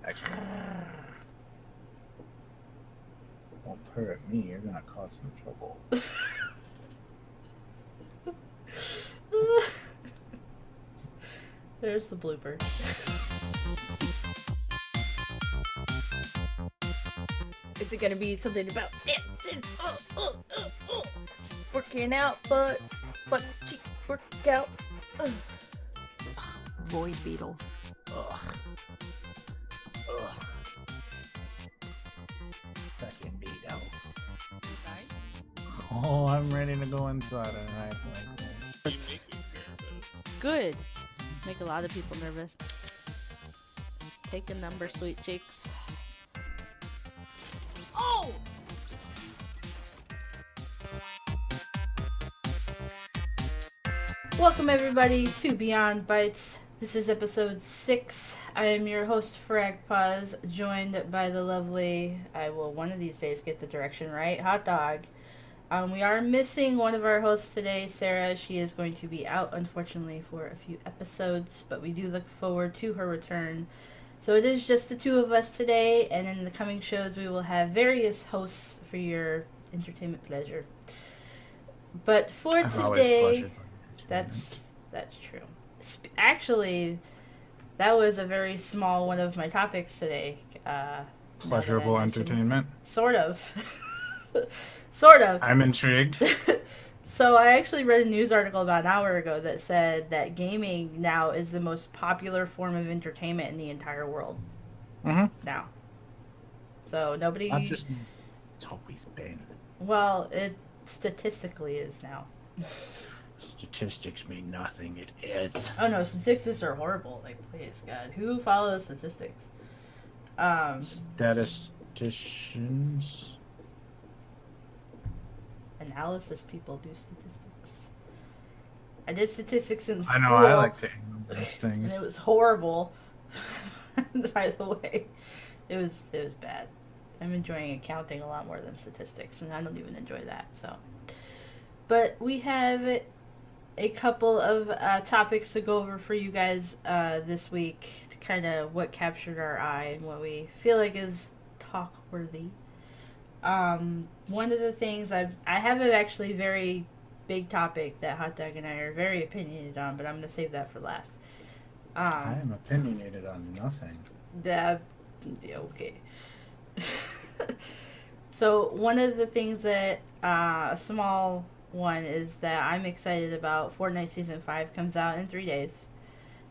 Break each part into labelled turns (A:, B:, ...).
A: Actually, don't purr at me. You're gonna cause some trouble.
B: There's the blooper. Is it gonna be something about dancing? Working out butts, butt cheek workout.
C: Void beetles.
A: Ugh. Ugh. Fucking beetles.
C: Sorry?
A: Oh, I'm ready to go inside and hide like that.
D: You make me nervous.
C: Good. Make a lot of people nervous. Take a number, sweet cheeks. Oh!
B: Welcome everybody to Beyond Bytes. This is episode 6. I am your host, FragPaws, joined by the lovely, I will one of these days get the direction right, Hotdog. We are missing one of our hosts today, Sarah. She is going to be out, unfortunately, for a few episodes, but we do look forward to her return. So it is just the two of us today, and in the coming shows we will have various hosts for your entertainment pleasure. But for today, that's true. Actually, that was a very small one of my topics today.
A: Pleasurable entertainment.
B: Sort of. Sort of.
A: I'm intrigued.
B: So I actually read a news article about an hour ago that said that gaming now is the most popular form of entertainment in the entire world.
A: Mm-hmm.
B: Now. So nobody...
A: Not just... It's always been.
B: Well, it statistically is now.
A: Statistics mean nothing. It is.
B: Oh no, statistics are horrible. Like, please, God. Who follows statistics?
A: Statisticians.
B: Analysis people do statistics. I did statistics in school.
A: I know, I like to analyze things.
B: And it was horrible. By the way. It was bad. I'm enjoying accounting a lot more than statistics, and I don't even enjoy that, so. But we have a couple of topics to go over for you guys this week, to kind of what captured our eye and what we feel like is talk-worthy. One of the things I have an actually very big topic that Hot Dog and I are very opinionated on, but I'm going to save that for last.
A: I am opinionated on nothing.
B: Yeah, okay. So one of the things that a small one is that I'm excited about, Fortnite Season 5 comes out in 3 days.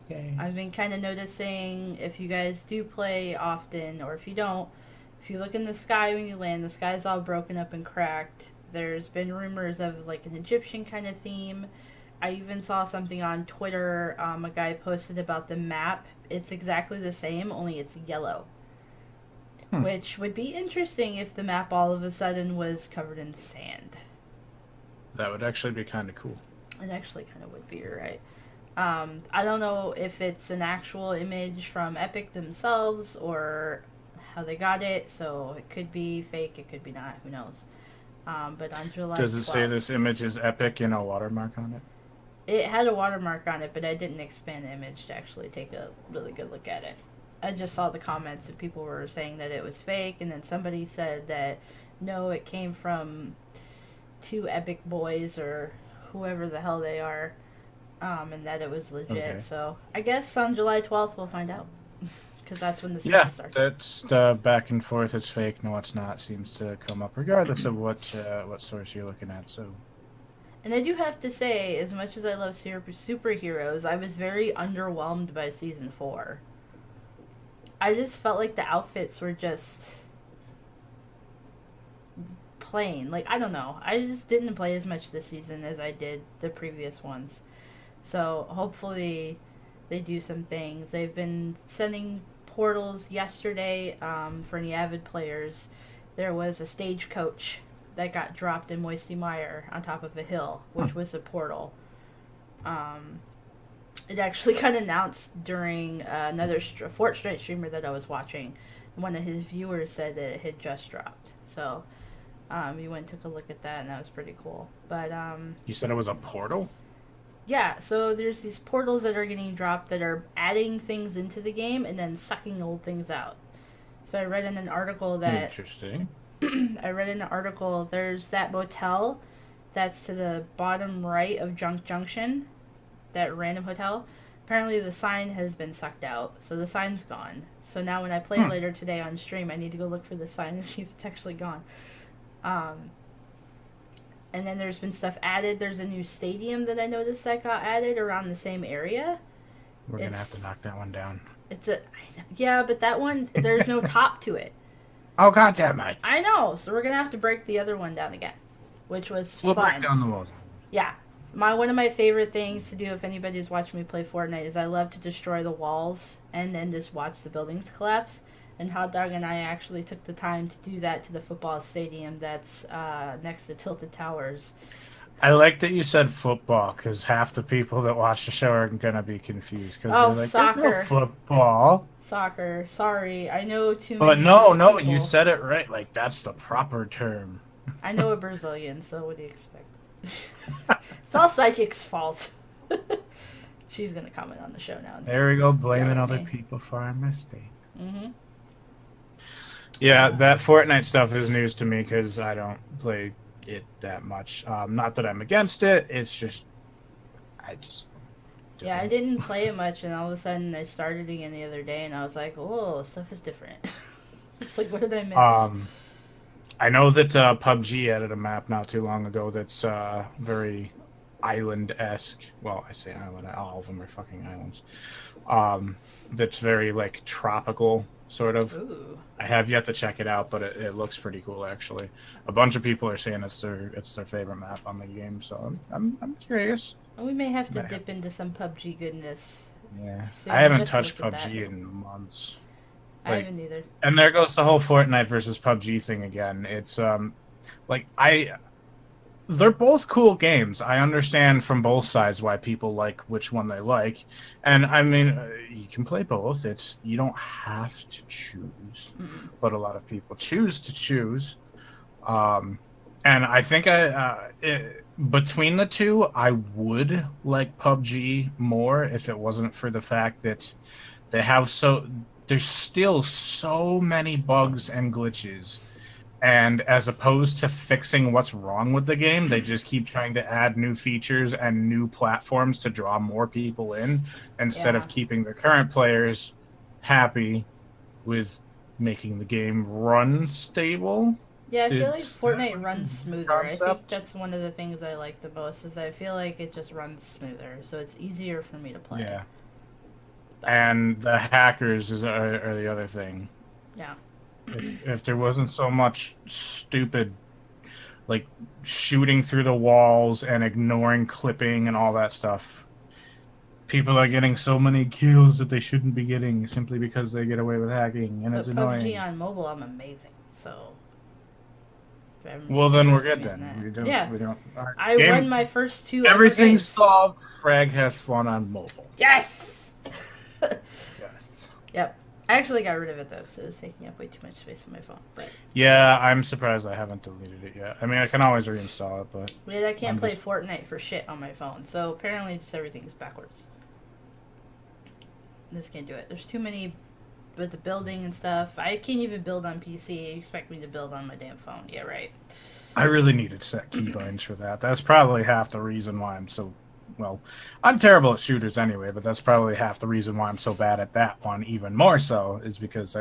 A: Yay.
B: I've been kind of noticing, if you guys do play often, or if you don't, if you look in the sky when you land, the sky's all broken up and cracked. There's been rumors of like an Egyptian kind of theme. I even saw something on Twitter, a guy posted about the map. It's exactly the same, only it's yellow. Which would be interesting if the map all of a sudden was covered in sand.
A: That would actually be kind of cool.
B: It actually kind of would be, you're right. I don't know if it's an actual image from Epic themselves or how they got it, so it could be fake, it could be not, who knows. But on July 12th...
A: Does it say this image is Epic and a watermark on it?
B: It had a watermark on it, but I didn't expand the image to actually take a really good look at it. I just saw the comments and people were saying that it was fake, and then somebody said that no, it came from two Epic boys or whoever the hell they are, and that it was legit.
A: Okay.
B: So I guess on July 12th we'll find out, because that's when the season starts.
A: That's back and forth. It's fake. No, it's not. Seems to come up regardless of what source you're looking at. So.
B: And I do have to say, as much as I love superheroes, I was very underwhelmed by Season 4. I just felt like the outfits were just plain. Like, I don't know. I just didn't play as much this season as I did the previous ones. So, hopefully, they do some things. They've been sending portals yesterday for any avid players. There was a stagecoach that got dropped in Moisty Mire on top of a hill, which was a portal. It actually got announced during another Fortnite streamer that I was watching. One of his viewers said that it had just dropped. So we went and took a look at that, and that was pretty cool. But
A: You said it was a portal?
B: Yeah, so there's these portals that are getting dropped that are adding things into the game and then sucking old things out. So I read in an article that
A: Interesting.
B: there's that motel that's to the bottom right of Junk Junction, that random hotel. Apparently the sign has been sucked out, so the sign's gone. So now when I play later today on stream, I need to go look for the sign and see if it's actually gone. And then there's been stuff added. There's a new stadium that I noticed that got added around the same area.
A: We're going to have to knock that one down.
B: Yeah, but that one, there's no top to it.
A: Oh, goddamn it.
B: I know, so we're going to have to break the other one down again, which was
A: We'll
B: fun.
A: break down the walls.
B: Yeah. One of my favorite things to do if anybody's watching me play Fortnite is I love to destroy the walls and then just watch the buildings collapse. And Hotdog and I actually took the time to do that to the football stadium that's next to Tilted Towers.
A: I like that you said football, because half the people that watch the show are going to be confused. Cause
B: Oh,
A: they're like,
B: soccer.
A: "There's no football."
B: Soccer. Sorry. I know too
A: But
B: many
A: no,
B: people.
A: you said it right. Like, that's the proper term.
B: I know a Brazilian, so what do you expect? It's all Psychic's fault. She's going to comment on the show now.
A: There we go, blaming
B: Yelling
A: other
B: me.
A: people for our mistake.
B: Mm-hmm.
A: Yeah, that Fortnite stuff is news to me because I don't play it that much. Not that I'm against it. It's just,
B: Yeah, I didn't play it much, and all of a sudden I started again the other day, and I was like, "Oh, stuff is different." It's like, what did I miss?
A: I know that PUBG added a map not too long ago that's very island-esque. Well, I say island. All of them are fucking islands. That's very like tropical, sort of.
B: Ooh.
A: I have yet to check it out, but it looks pretty cool actually. A bunch of people are saying it's their favorite map on the game, so I'm curious.
B: We may have to dip into some PUBG goodness.
A: Yeah,
B: soon.
A: I haven't
B: Just
A: touched
B: look at
A: PUBG
B: that.
A: in months.
B: I haven't either.
A: And there goes the whole Fortnite versus PUBG thing again. It's they're both cool games. I understand from both sides why people like which one they like, and I mean you can play both. You don't have to choose, but a lot of people choose to choose. And I think between the two, I would like PUBG more if it wasn't for the fact that there's still so many bugs and glitches. And as opposed to fixing what's wrong with the game, they just keep trying to add new features and new platforms to draw more people in instead of keeping the current players happy with making the game run stable.
B: Yeah, I feel like Fortnite runs smoother. I think
A: concept.
B: that's one of the things I like the most is I feel like it just runs smoother, so it's easier for me to play.
A: Yeah. And the hackers are the other thing.
B: Yeah.
A: If there wasn't so much stupid, like, shooting through the walls and ignoring clipping and all that stuff, people are getting so many kills that they shouldn't be getting simply because they get away with hacking, and
B: But
A: it's annoying.
B: PUBG on mobile, I'm amazing, so...
A: Well, then we're good then. We don't.
B: I won my first two
A: Everything's
B: games.
A: solved. Frag has fun on mobile.
B: Yes!
A: Yes.
B: Yep. I actually got rid of it, though, because it was taking up way too much space on my phone. But
A: Yeah, I'm surprised I haven't deleted it yet. I mean, I can always reinstall it, but...
B: yeah, I can't
A: I'm
B: play
A: just-
B: Fortnite for shit on my phone, so apparently just everything's backwards. Just can't do it. There's too many with the building and stuff. I can't even build on PC. You expect me to build on my damn phone. Yeah, right.
A: I really needed set keybinds for that. That's probably half the reason why I'm so... Well, I'm terrible at shooters anyway, but that's probably half the reason why I'm so bad at that one, even more so, is because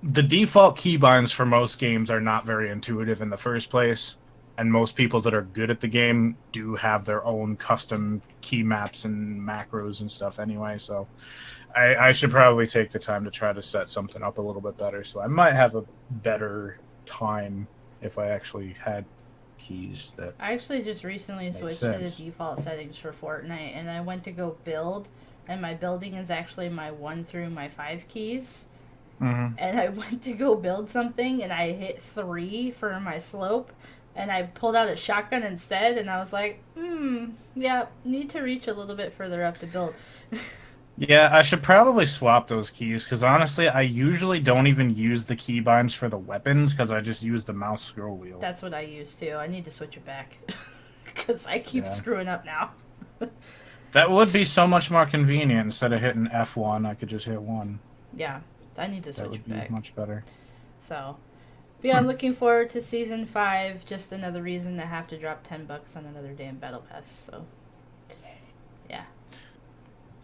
A: the default keybinds for most games are not very intuitive in the first place, and most people that are good at the game do have their own custom key maps and macros and stuff anyway, so I should probably take the time to try to set something up a little bit better, so I might have a better time if I actually had keys that...
B: I actually just recently
A: Makes
B: switched
A: sense.
B: to the default settings for Fortnite, and I went to go build, and my building is actually my 1 through my 5 keys.
A: Mm-hmm.
B: And I went to go build something, and I hit 3 for my slope, and I pulled out a shotgun instead, and I was like, yeah, need to reach a little bit further up to build.
A: Yeah, I should probably swap those keys, because honestly, I usually don't even use the keybinds for the weapons, because I just use the mouse scroll wheel.
B: That's what I use, too. I need to switch it back. because I keep screwing up now.
A: That would be so much more convenient. Instead of hitting F1, I could just hit 1.
B: Yeah, I need to switch
A: That would
B: back.
A: be much better.
B: So, but yeah, I'm looking forward to season 5. Just another reason to have to drop $10 on another damn battle pass. So, yeah.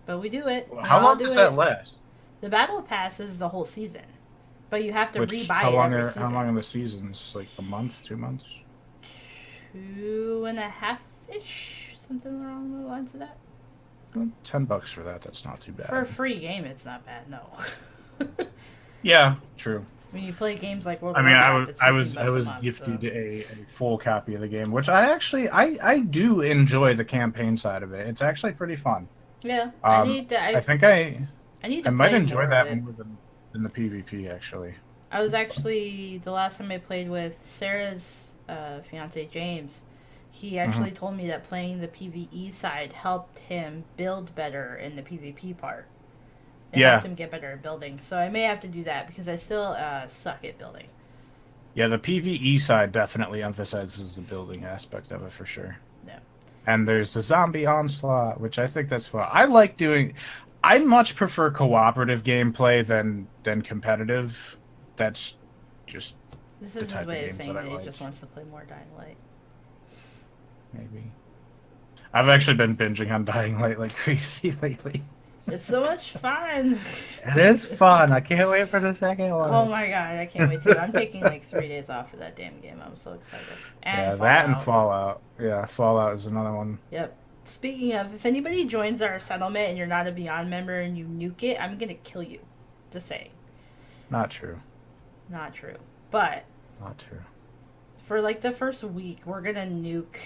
B: But we do it.
A: How long does that last?
B: The battle pass is the whole season, but you have to rebuy it every season.
A: How long are the seasons? Like a month, 2 months?
B: 2.5-ish, something along the lines of that.
A: $10 for that. That's not too bad.
B: For a free game, it's not bad. No.
A: Yeah, true.
B: When you play games like World
A: I
B: of
A: mean,
B: Warcraft, it's
A: I
B: $15
A: was
B: a month,
A: gifted
B: so.
A: a full copy of the game, which I do enjoy the campaign side of it. It's actually pretty fun.
B: Yeah,
A: I might enjoy that more than the PvP actually.
B: I was actually the last time I played with Sarah's fiance James. He actually told me that playing the PvE side helped him build better in the PvP part. It helped him get better at building. So I may have to do that because I still suck at building.
A: Yeah, the PvE side definitely emphasizes the building aspect of it for sure.
B: Yeah.
A: And there's the zombie onslaught, which I think that's fun. I much prefer cooperative gameplay than competitive. That's just
B: This is his way of saying that he
A: like.
B: just wants to play more Dying Light.
A: Maybe. I've actually been binging on Dying Light like crazy lately.
B: It's so much fun.
A: It is fun. I can't wait for the second one.
B: Oh my god, I can't wait to. I'm taking like 3 days off for that damn game. I'm so excited. And
A: that and Fallout. Yeah, Fallout is another one.
B: Yep. Speaking of, if anybody joins our settlement and you're not a Beyond member and you nuke it, I'm gonna kill you. Just saying.
A: Not true.
B: Not true. But
A: Not true.
B: for like the first week, we're gonna nuke.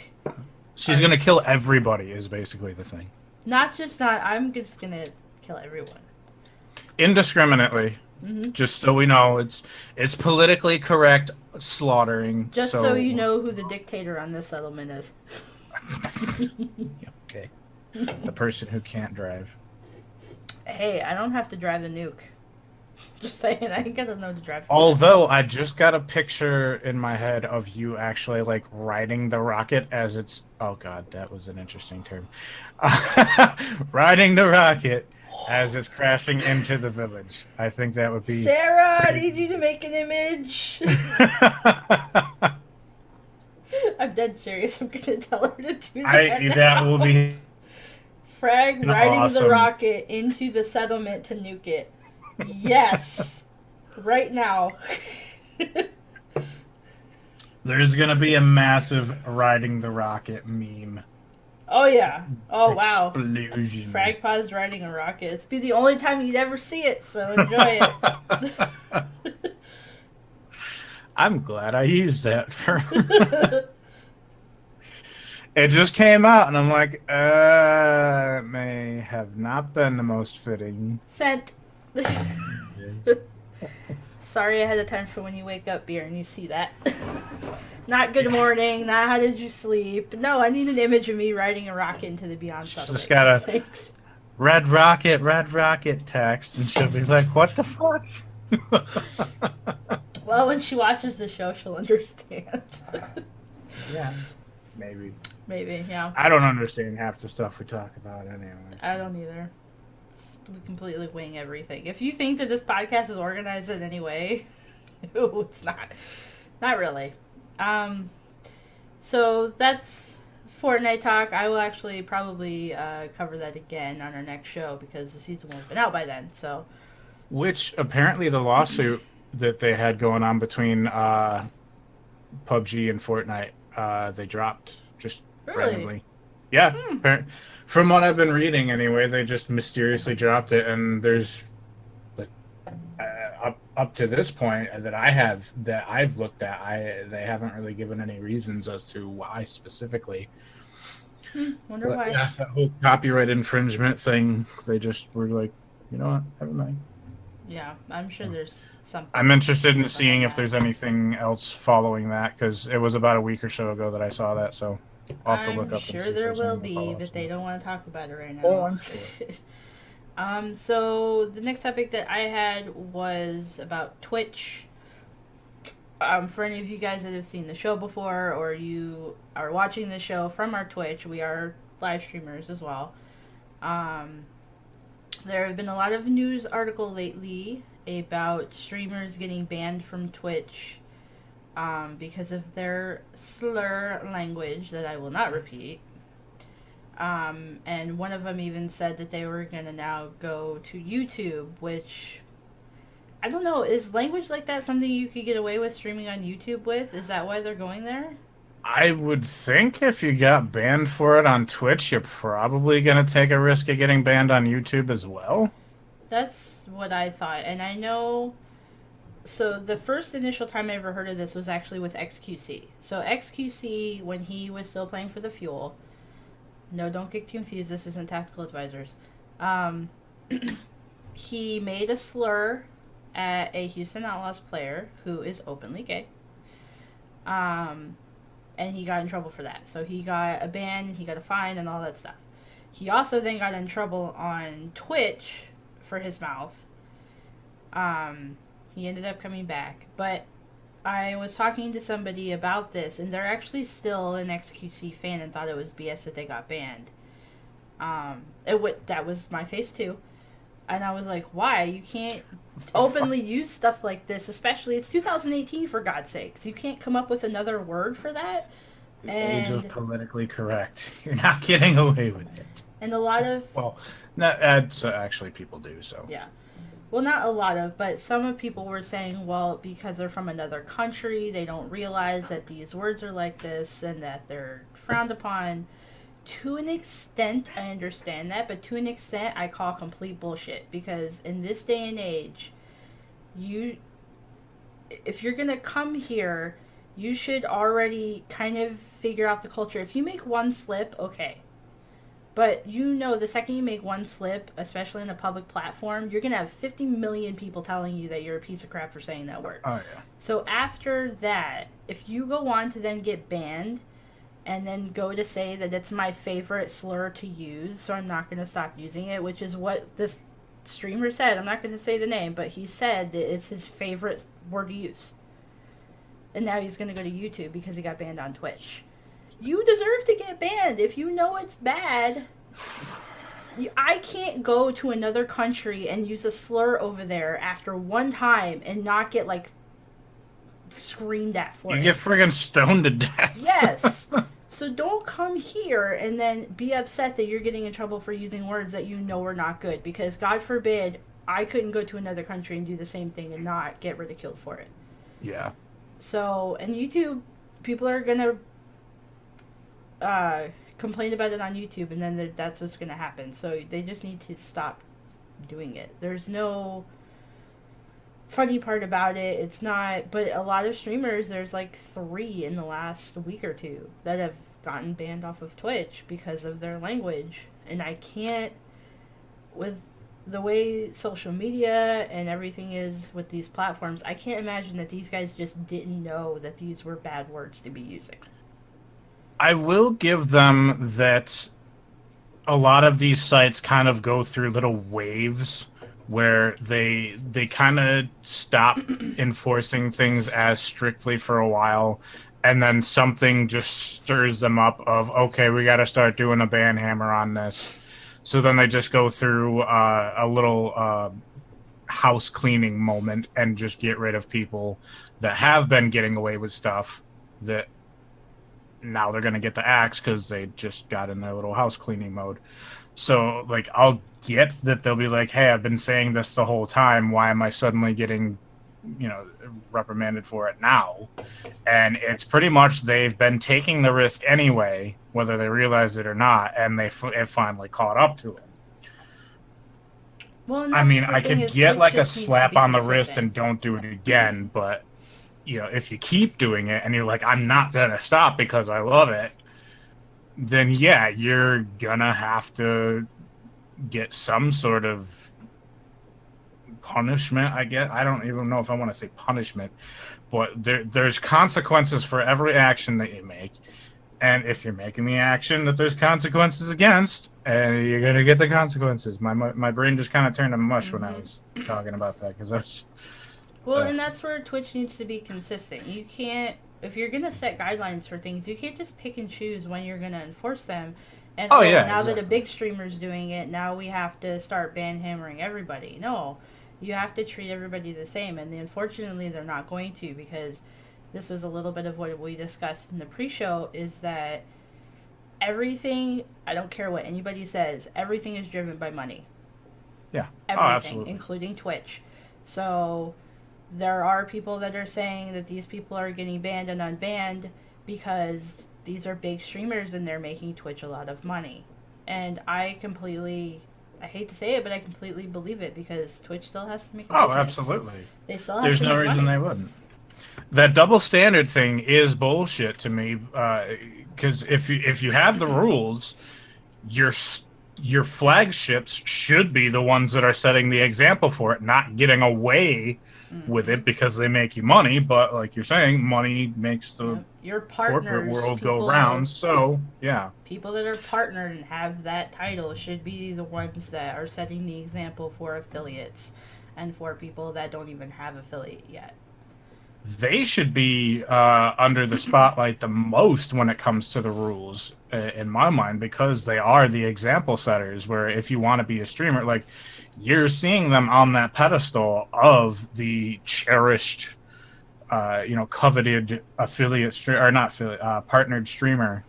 A: She's gonna kill everybody is basically the thing.
B: I'm just gonna kill everyone.
A: Indiscriminately.
B: Mm-hmm.
A: Just so we know, it's politically correct slaughtering.
B: Just so you know who the dictator on this settlement is.
A: Okay. The person who can't drive.
B: Hey, I don't have to drive a nuke. Just saying, I ain't gotta know to drive.
A: Although I just got a picture in my head of you actually like riding the rocket as it's. Oh god, that was an interesting term. Riding the rocket as it's crashing into the village. I think that would be.
B: Sarah, I need you to make an image. I'm dead serious. I'm gonna tell her to do that.
A: That will be.
B: Frag riding
A: awesome.
B: the rocket into the settlement to nuke it. Yes. Right now.
A: There's gonna be a massive riding the rocket meme.
B: Oh yeah. Oh wow.
A: Explosion.
B: FragPaws riding a rocket. It's be the only time you'd ever see it, so enjoy it.
A: I'm glad I used that for. It just came out, and I'm like, it may have not been the most fitting.
B: Sent. Sorry ahead of time for when you wake up, Beer, and you see that. Not good morning, not how did you sleep. No, I need an image of me riding a rocket into the Beyond settlement.
A: Just got a
B: Thanks.
A: red rocket text, and she'll be like, what the fuck?
B: Well, when she watches the show, she'll understand.
A: Yeah, maybe.
B: Maybe, yeah.
A: I don't understand half the stuff we talk about anyway.
B: I don't either. We completely wing everything. If you think that this podcast is organized in any way, no, it's not. Not really. So that's Fortnite talk. I will actually probably cover that again on our next show because the season will have been out by then. So,
A: which apparently the lawsuit that they had going on between PUBG and Fortnite, they dropped just randomly. Yeah. From what I've been reading, anyway, they just mysteriously dropped it, and there's like up to this point that I've looked at, they haven't really given any reasons as to why specifically.
B: Wonder why.
A: Yeah, that whole copyright infringement thing, they just were like, you know what, never mind.
B: Yeah, I'm sure there's something.
A: I'm interested in seeing if there's anything else following that, because it was about a week or so ago that I saw that, so I'll have to look up.
B: I'm sure there will be, but they don't want to talk about it right now.
A: Oh, I'm sure.
B: So the next topic that I had was about Twitch. For any of you guys that have seen the show before, or you are watching the show from our Twitch, we are live streamers as well. There have been a lot of news article lately about streamers getting banned from Twitch because of their slur language that I will not repeat. And one of them even said that they were going to now go to YouTube, which, I don't know, is language like that something you could get away with streaming on YouTube with? Is that why they're going there?
A: I would think if you got banned for it on Twitch, you're probably going to take a risk of getting banned on YouTube as well.
B: That's what I thought. And I know... So the first initial time I ever heard of this was actually with XQC. So XQC, when he was still playing for the Fuel... No, don't get confused. This isn't Tactical Advisors. He made a slur at a Houston Outlaws player who is openly gay. And he got in trouble for that. So he got a ban, and he got a fine, and all that stuff. He also then got in trouble on Twitch for his mouth. He ended up coming back. But I was talking to somebody about this, and they're actually still an XQC fan and thought it was BS that they got banned. That was my face too. And I was like, why? You can't openly use stuff like this, especially it's 2018 for God's sakes. You can't come up with another word for that.
A: The age of politically correct. You're not getting away with it.
B: And a lot of...
A: Well, that's actually people do, so.
B: Yeah. Well, not a lot of, but some of people were saying, well, because they're from another country, they don't realize that these words are like this and that they're frowned upon. To an extent, I understand that, but to an extent, I call complete bullshit. Because in this day and age, if you're going to come here, you should already kind of figure out the culture. If you make one slip, okay. But the second you make one slip, especially in a public platform, you're going to have 50 million people telling you that you're a piece of crap for saying that word.
A: Oh, yeah.
B: So after that, if you go on to then get banned and then go to say that it's my favorite slur to use, so I'm not going to stop using it, which is what this streamer said. I'm not going to say the name, but he said that it's his favorite word to use. And now he's going to go to YouTube because he got banned on Twitch. You deserve to get banned. If you know it's bad, I can't go to another country and use a slur over there after one time and not get, screamed at for it.
A: You get friggin' stoned to death.
B: Yes. So don't come here and then be upset that you're getting in trouble for using words that you know are not good. Because, God forbid, I couldn't go to another country and do the same thing and not get ridiculed for it.
A: Yeah.
B: So, and YouTube, people are going to complain about it on YouTube, and then that's what's going to happen. So they just need to stop doing it. There's no funny part about it. It's not, but a lot of streamers, there's 3 in the last week or two that have gotten banned off of Twitch because of their language. And I can't, with the way social media and everything is with these platforms, I can't imagine that these guys just didn't know that these were bad words to be using.
A: I will give them that a lot of these sites kind of go through little waves where they kind of stop enforcing things as strictly for a while, and then something just stirs them up of, okay, we got to start doing a ban hammer on this. So then they just go through a little house cleaning moment and just get rid of people that have been getting away with stuff that now they're going to get the axe because they just got in their little house cleaning mode. So, I'll get that they'll be like, hey, I've been saying this the whole time. Why am I suddenly getting, reprimanded for it now? And it's pretty much they've been taking the risk anyway, whether they realize it or not, and it finally caught up to them.
B: Well,
A: I could get, a slap on the wrist and don't do it again, but if you keep doing it and you're like, I'm not going to stop because I love it, then yeah, you're going to have to get some sort of punishment, I guess. I don't even know if I want to say punishment, but there's consequences for every action that you make. And if you're making the action that there's consequences against, you're going to get the consequences. My brain just kind of turned to mush when I was talking about that, because
B: Well, and that's where Twitch needs to be consistent. You can't, if you're gonna set guidelines for things, you can't just pick and choose when you're gonna enforce them. And now
A: exactly.
B: that a big streamer's doing it, now we have to start hammering everybody. No, you have to treat everybody the same, and unfortunately, they're not going to, because this was a little bit of what we discussed in the pre-show. Is that everything? I don't care what anybody says. Everything is driven by money.
A: Yeah.
B: Everything, including Twitch. So there are people that are saying that these people are getting banned and unbanned because these are big streamers and they're making Twitch a lot of money. And I hate to say it, but I completely believe it, because Twitch still has to make a business.
A: Absolutely.
B: They still have
A: There's
B: to
A: no
B: make
A: reason
B: money.
A: they wouldn't. That double standard thing is bullshit to me, because if you have the rules, your flagships should be the ones that are setting the example for it, not getting away with it because they make you money. But like you're saying, money makes the
B: your partners,
A: corporate world go round. So yeah,
B: people that are partnered and have that title should be the ones that are setting the example for affiliates and for people that don't even have affiliate yet.
A: They should be under the spotlight the most when it comes to the rules, in my mind, because they are the example setters. Where if you want to be a streamer, like, you're seeing them on that pedestal of the cherished, coveted affiliate or not affiliate, partnered streamer.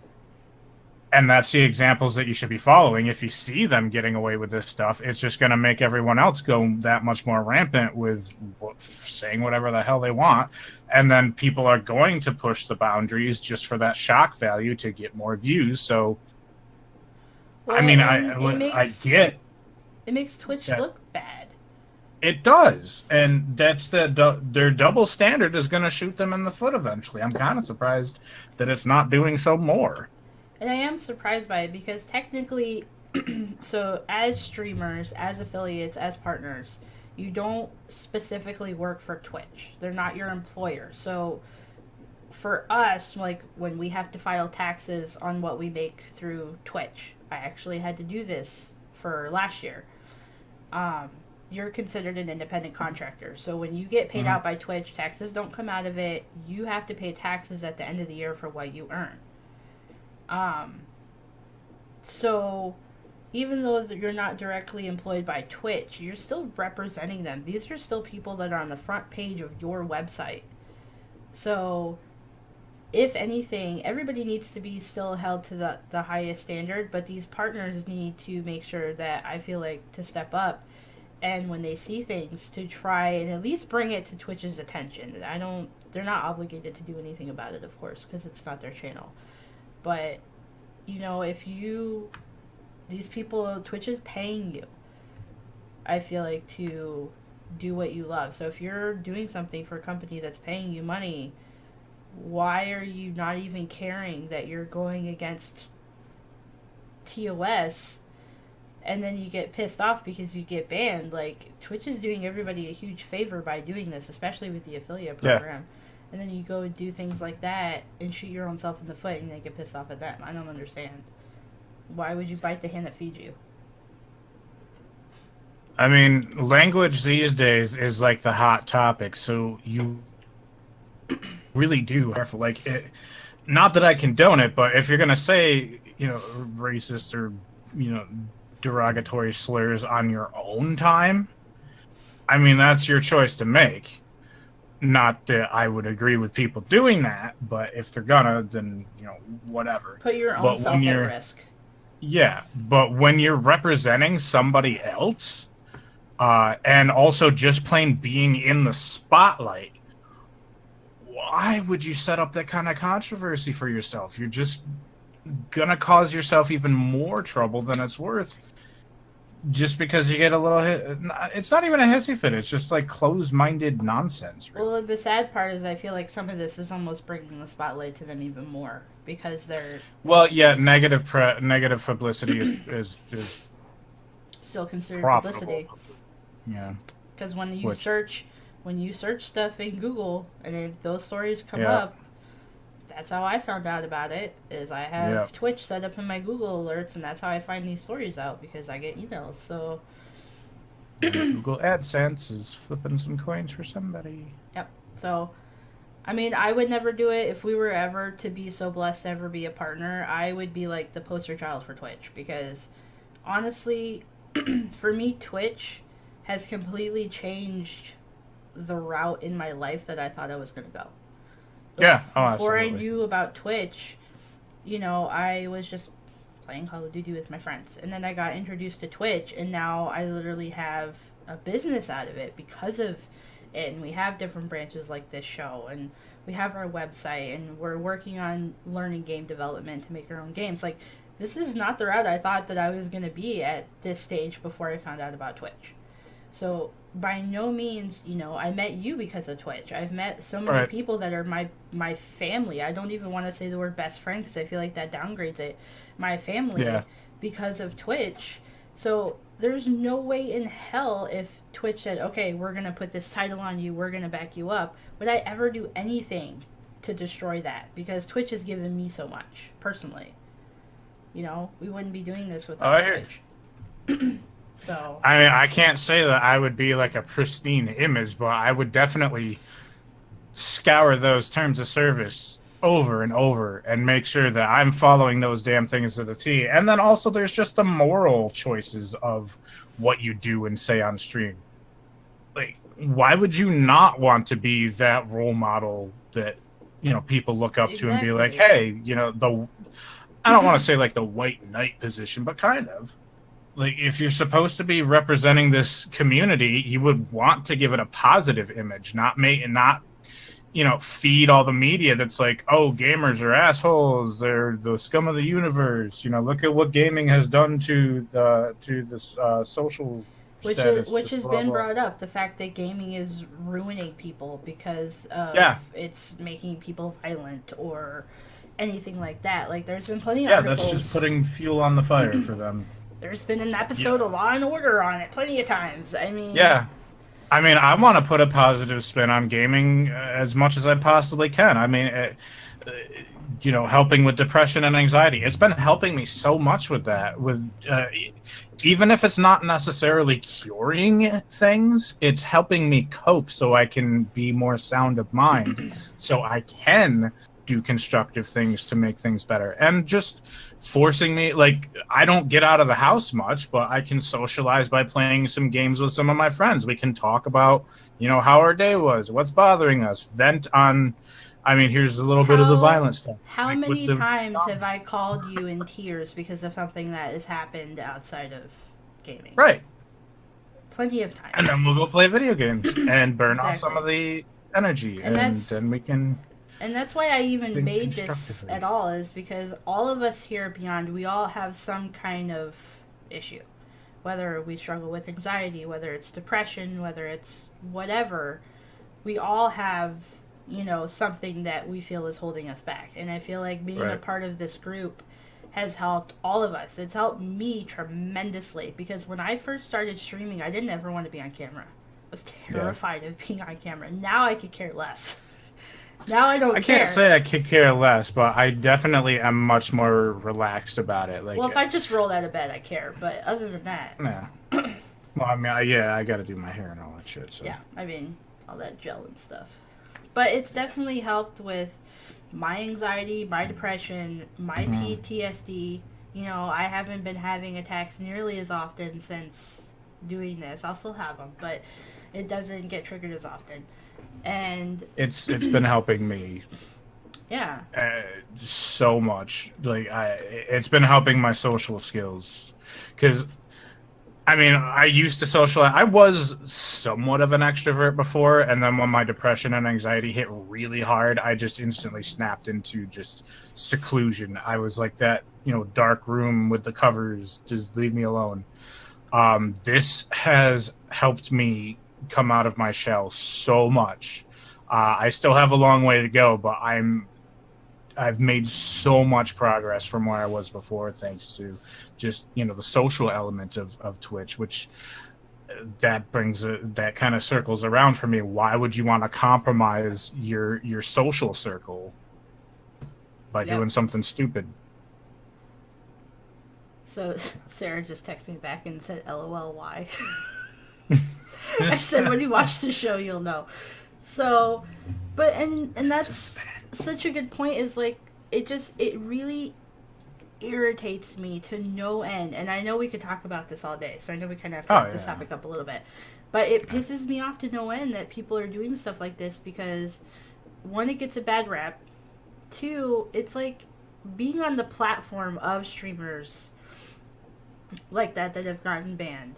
A: And that's the examples that you should be following. If you see them getting away with this stuff, it's just going to make everyone else go that much more rampant with saying whatever the hell they want. And then people are going to push the boundaries just for that shock value to get more views. So,
B: well,
A: I mean, I get...
B: It makes Twitch look bad.
A: It does. And that's their double standard is going to shoot them in the foot eventually. I'm kind of surprised that it's not doing so more.
B: And I am surprised by it, because technically, so as streamers, as affiliates, as partners, you don't specifically work for Twitch. They're not your employer. So for us, like when we have to file taxes on what we make through Twitch, I actually had to do this for last year. You're considered an independent contractor. So when you get paid out by Twitch, taxes don't come out of it. You have to pay taxes at the end of the year for what you earn. So even though you're not directly employed by Twitch, you're still representing them. These are still people that are on the front page of your website. So if anything, everybody needs to be still held to the highest standard, but these partners need to make sure that, I feel like, to step up, and when they see things, to try and at least bring it to Twitch's attention. They're not obligated to do anything about it, of course, because it's not their channel. But, these people, Twitch is paying you, I feel like, to do what you love. So if you're doing something for a company that's paying you money, why are you not even caring that you're going against TOS, and then you get pissed off because you get banned? Like, Twitch is doing everybody a huge favor by doing this, especially with the affiliate program. And then you go and do things like that and shoot your own self in the foot, and then get pissed off at them. I don't understand. Why would you bite the hand that feeds you?
A: I mean, language these days is like the hot topic, so you really do have to, like, it. Not that I condone it, but if you're gonna say, racist or, derogatory slurs on your own time, I mean, that's your choice to make. Not that I would agree with people doing that, but if they're gonna, then, whatever.
B: Put your own self at risk.
A: Yeah, but when you're representing somebody else, and also just plain being in the spotlight, why would you set up that kind of controversy for yourself? You're just gonna cause yourself even more trouble than it's worth. Just because you get a little hit. It's not even a hissy fit. It's just like closed-minded nonsense. Really.
B: Well, the sad part is I feel like some of this is almost bringing the spotlight to them even more, because they're...
A: Well, yeah, negative publicity is
B: still considered
A: profitable.
B: Publicity.
A: Yeah.
B: Because when you search stuff in Google and if those stories come up, that's how I found out about it. Is I have Twitch set up in my Google alerts, and that's how I find these stories out, because I get emails. So
A: Google AdSense is flipping some coins for somebody.
B: Yep. So, I mean, I would never do it. If we were ever to be so blessed to ever be a partner, I would be like the poster child for Twitch because honestly, for me, Twitch has completely changed the route in my life that I thought I was going to go.
A: Yeah.
B: Before I
A: Absolutely.
B: knew about Twitch, I was just playing Call of Duty with my friends. And then I got introduced to Twitch, and now I literally have a business out of it because of it. And we have different branches like this show, and we have our website, and we're working on learning game development to make our own games. Like, this is not the route I thought that I was going to be at this stage before I found out about Twitch. So, by no means, I met you because of Twitch. I've met so many people that are my family. I don't even want to say the word best friend because I feel like that downgrades it. My family because of Twitch. So there's no way in hell if Twitch said, okay, we're going to put this title on you, we're going to back you up, would I ever do anything to destroy that? Because Twitch has given me so much, personally. We wouldn't be doing this without Twitch. So
A: I mean, I can't say that I would be like a pristine image, but I would definitely scour those terms of service over and over and make sure that I'm following those damn things to the T. And then also there's just the moral choices of what you do and say on stream. Like, why would you not want to be that role model that, people look up to and be like, hey, I don't want to say like the white knight position, but kind of. Like, if you're supposed to be representing this community, you would want to give it a positive image, not feed all the media that's like, oh, gamers are assholes, they're the scum of the universe. Look at what gaming has done to this social status,
B: which has
A: blah,
B: been
A: blah.
B: brought up, the fact that gaming is ruining people because of it's making people violent or anything like that. Like, there's been plenty of articles.
A: That's just putting fuel on the fire for them.
B: There's been an episode of Law and Order on it plenty of times. I mean,
A: I want to put a positive spin on gaming as much as I possibly can. I mean, helping with depression and anxiety. It's been helping me so much with that. Even if it's not necessarily curing things, it's helping me cope so I can be more sound of mind, so I can do constructive things to make things better. And just forcing me, like, I don't get out of the house much, but I can socialize by playing some games with some of my friends. We can talk about, how our day was, what's bothering us, vent on, here's a little bit of the violent stuff.
B: How many times have I called you in tears because of something that has happened outside of gaming?
A: Right.
B: Plenty of times.
A: And then we'll go play video games and burn off some of the energy, and then we can...
B: And that's why I even made this at all, is because all of us here at Beyond, we all have some kind of issue. Whether we struggle with anxiety, whether it's depression, whether it's whatever, we all have, something that we feel is holding us back. And I feel like being a part of this group has helped all of us. It's helped me tremendously, because when I first started streaming, I didn't ever want to be on camera. I was terrified of being on camera. Now I could care less. Now I don't care.
A: I can't say I could care less, but I definitely am much more relaxed about it. Like,
B: well, if I just rolled out of bed, I care. But other than that...
A: Yeah. Well, I got to do my hair and all that shit. So.
B: Yeah, all that gel and stuff. But it's definitely helped with my anxiety, my depression, my PTSD. I haven't been having attacks nearly as often since doing this. I'll still have them, but it doesn't get triggered as often. And
A: it's been helping me so much. Like, it's been helping my social skills, because I used to socialize. I was somewhat of an extrovert before, and then when my depression and anxiety hit really hard, I just instantly snapped into just seclusion. I was like that, dark room with the covers, just leave me alone. This has helped me come out of my shell so much. I still have a long way to go, but I've made so much progress from where I was before, thanks to just the social element of Twitch, which that kind of circles around for me. Why would you want to compromise your social circle by doing something stupid?
B: So Sarah just texted me back and said, "LOL, why?" I said when you watch the show, you'll know. So, but and that's such a good point. Is like it really irritates me to no end. And I know we could talk about this all day, so I know we kind of have to wrap this topic up a little bit. But it pisses me off to no end that people are doing stuff like this because, one, it gets a bad rap. Two, it's like being on the platform of streamers like that have gotten banned.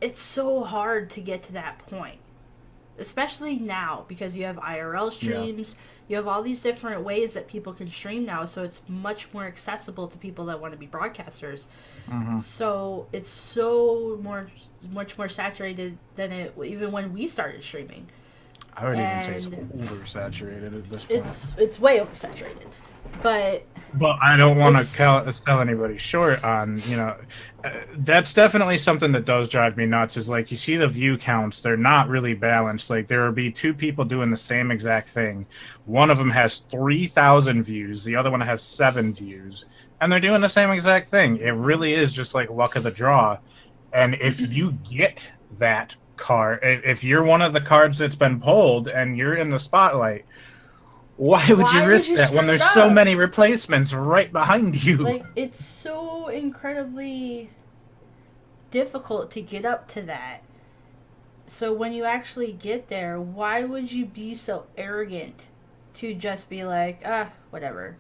B: It's so hard to get to that point. Especially now, because you have IRL streams, you have all these different ways that people can stream now, so it's much more accessible to people that want to be broadcasters. So it's much more saturated than it even when we started streaming.
A: I would even say it's oversaturated at this point.
B: It's way oversaturated. But
A: I don't want to tell anybody short on, that's definitely something that does drive me nuts is like you see the view counts, they're not really balanced. Like there will be two people doing the same exact thing. One of them has 3,000 views, the other one has 7 views, and they're doing the same exact thing. It really is just like luck of the draw. And if you get that card, if you're one of the cards that's been pulled and you're in the spotlight, why would you risk that when there's so many replacements right behind you?
B: Like, it's so incredibly difficult to get up to that. So when you actually get there, why would you be so arrogant to just be like, whatever.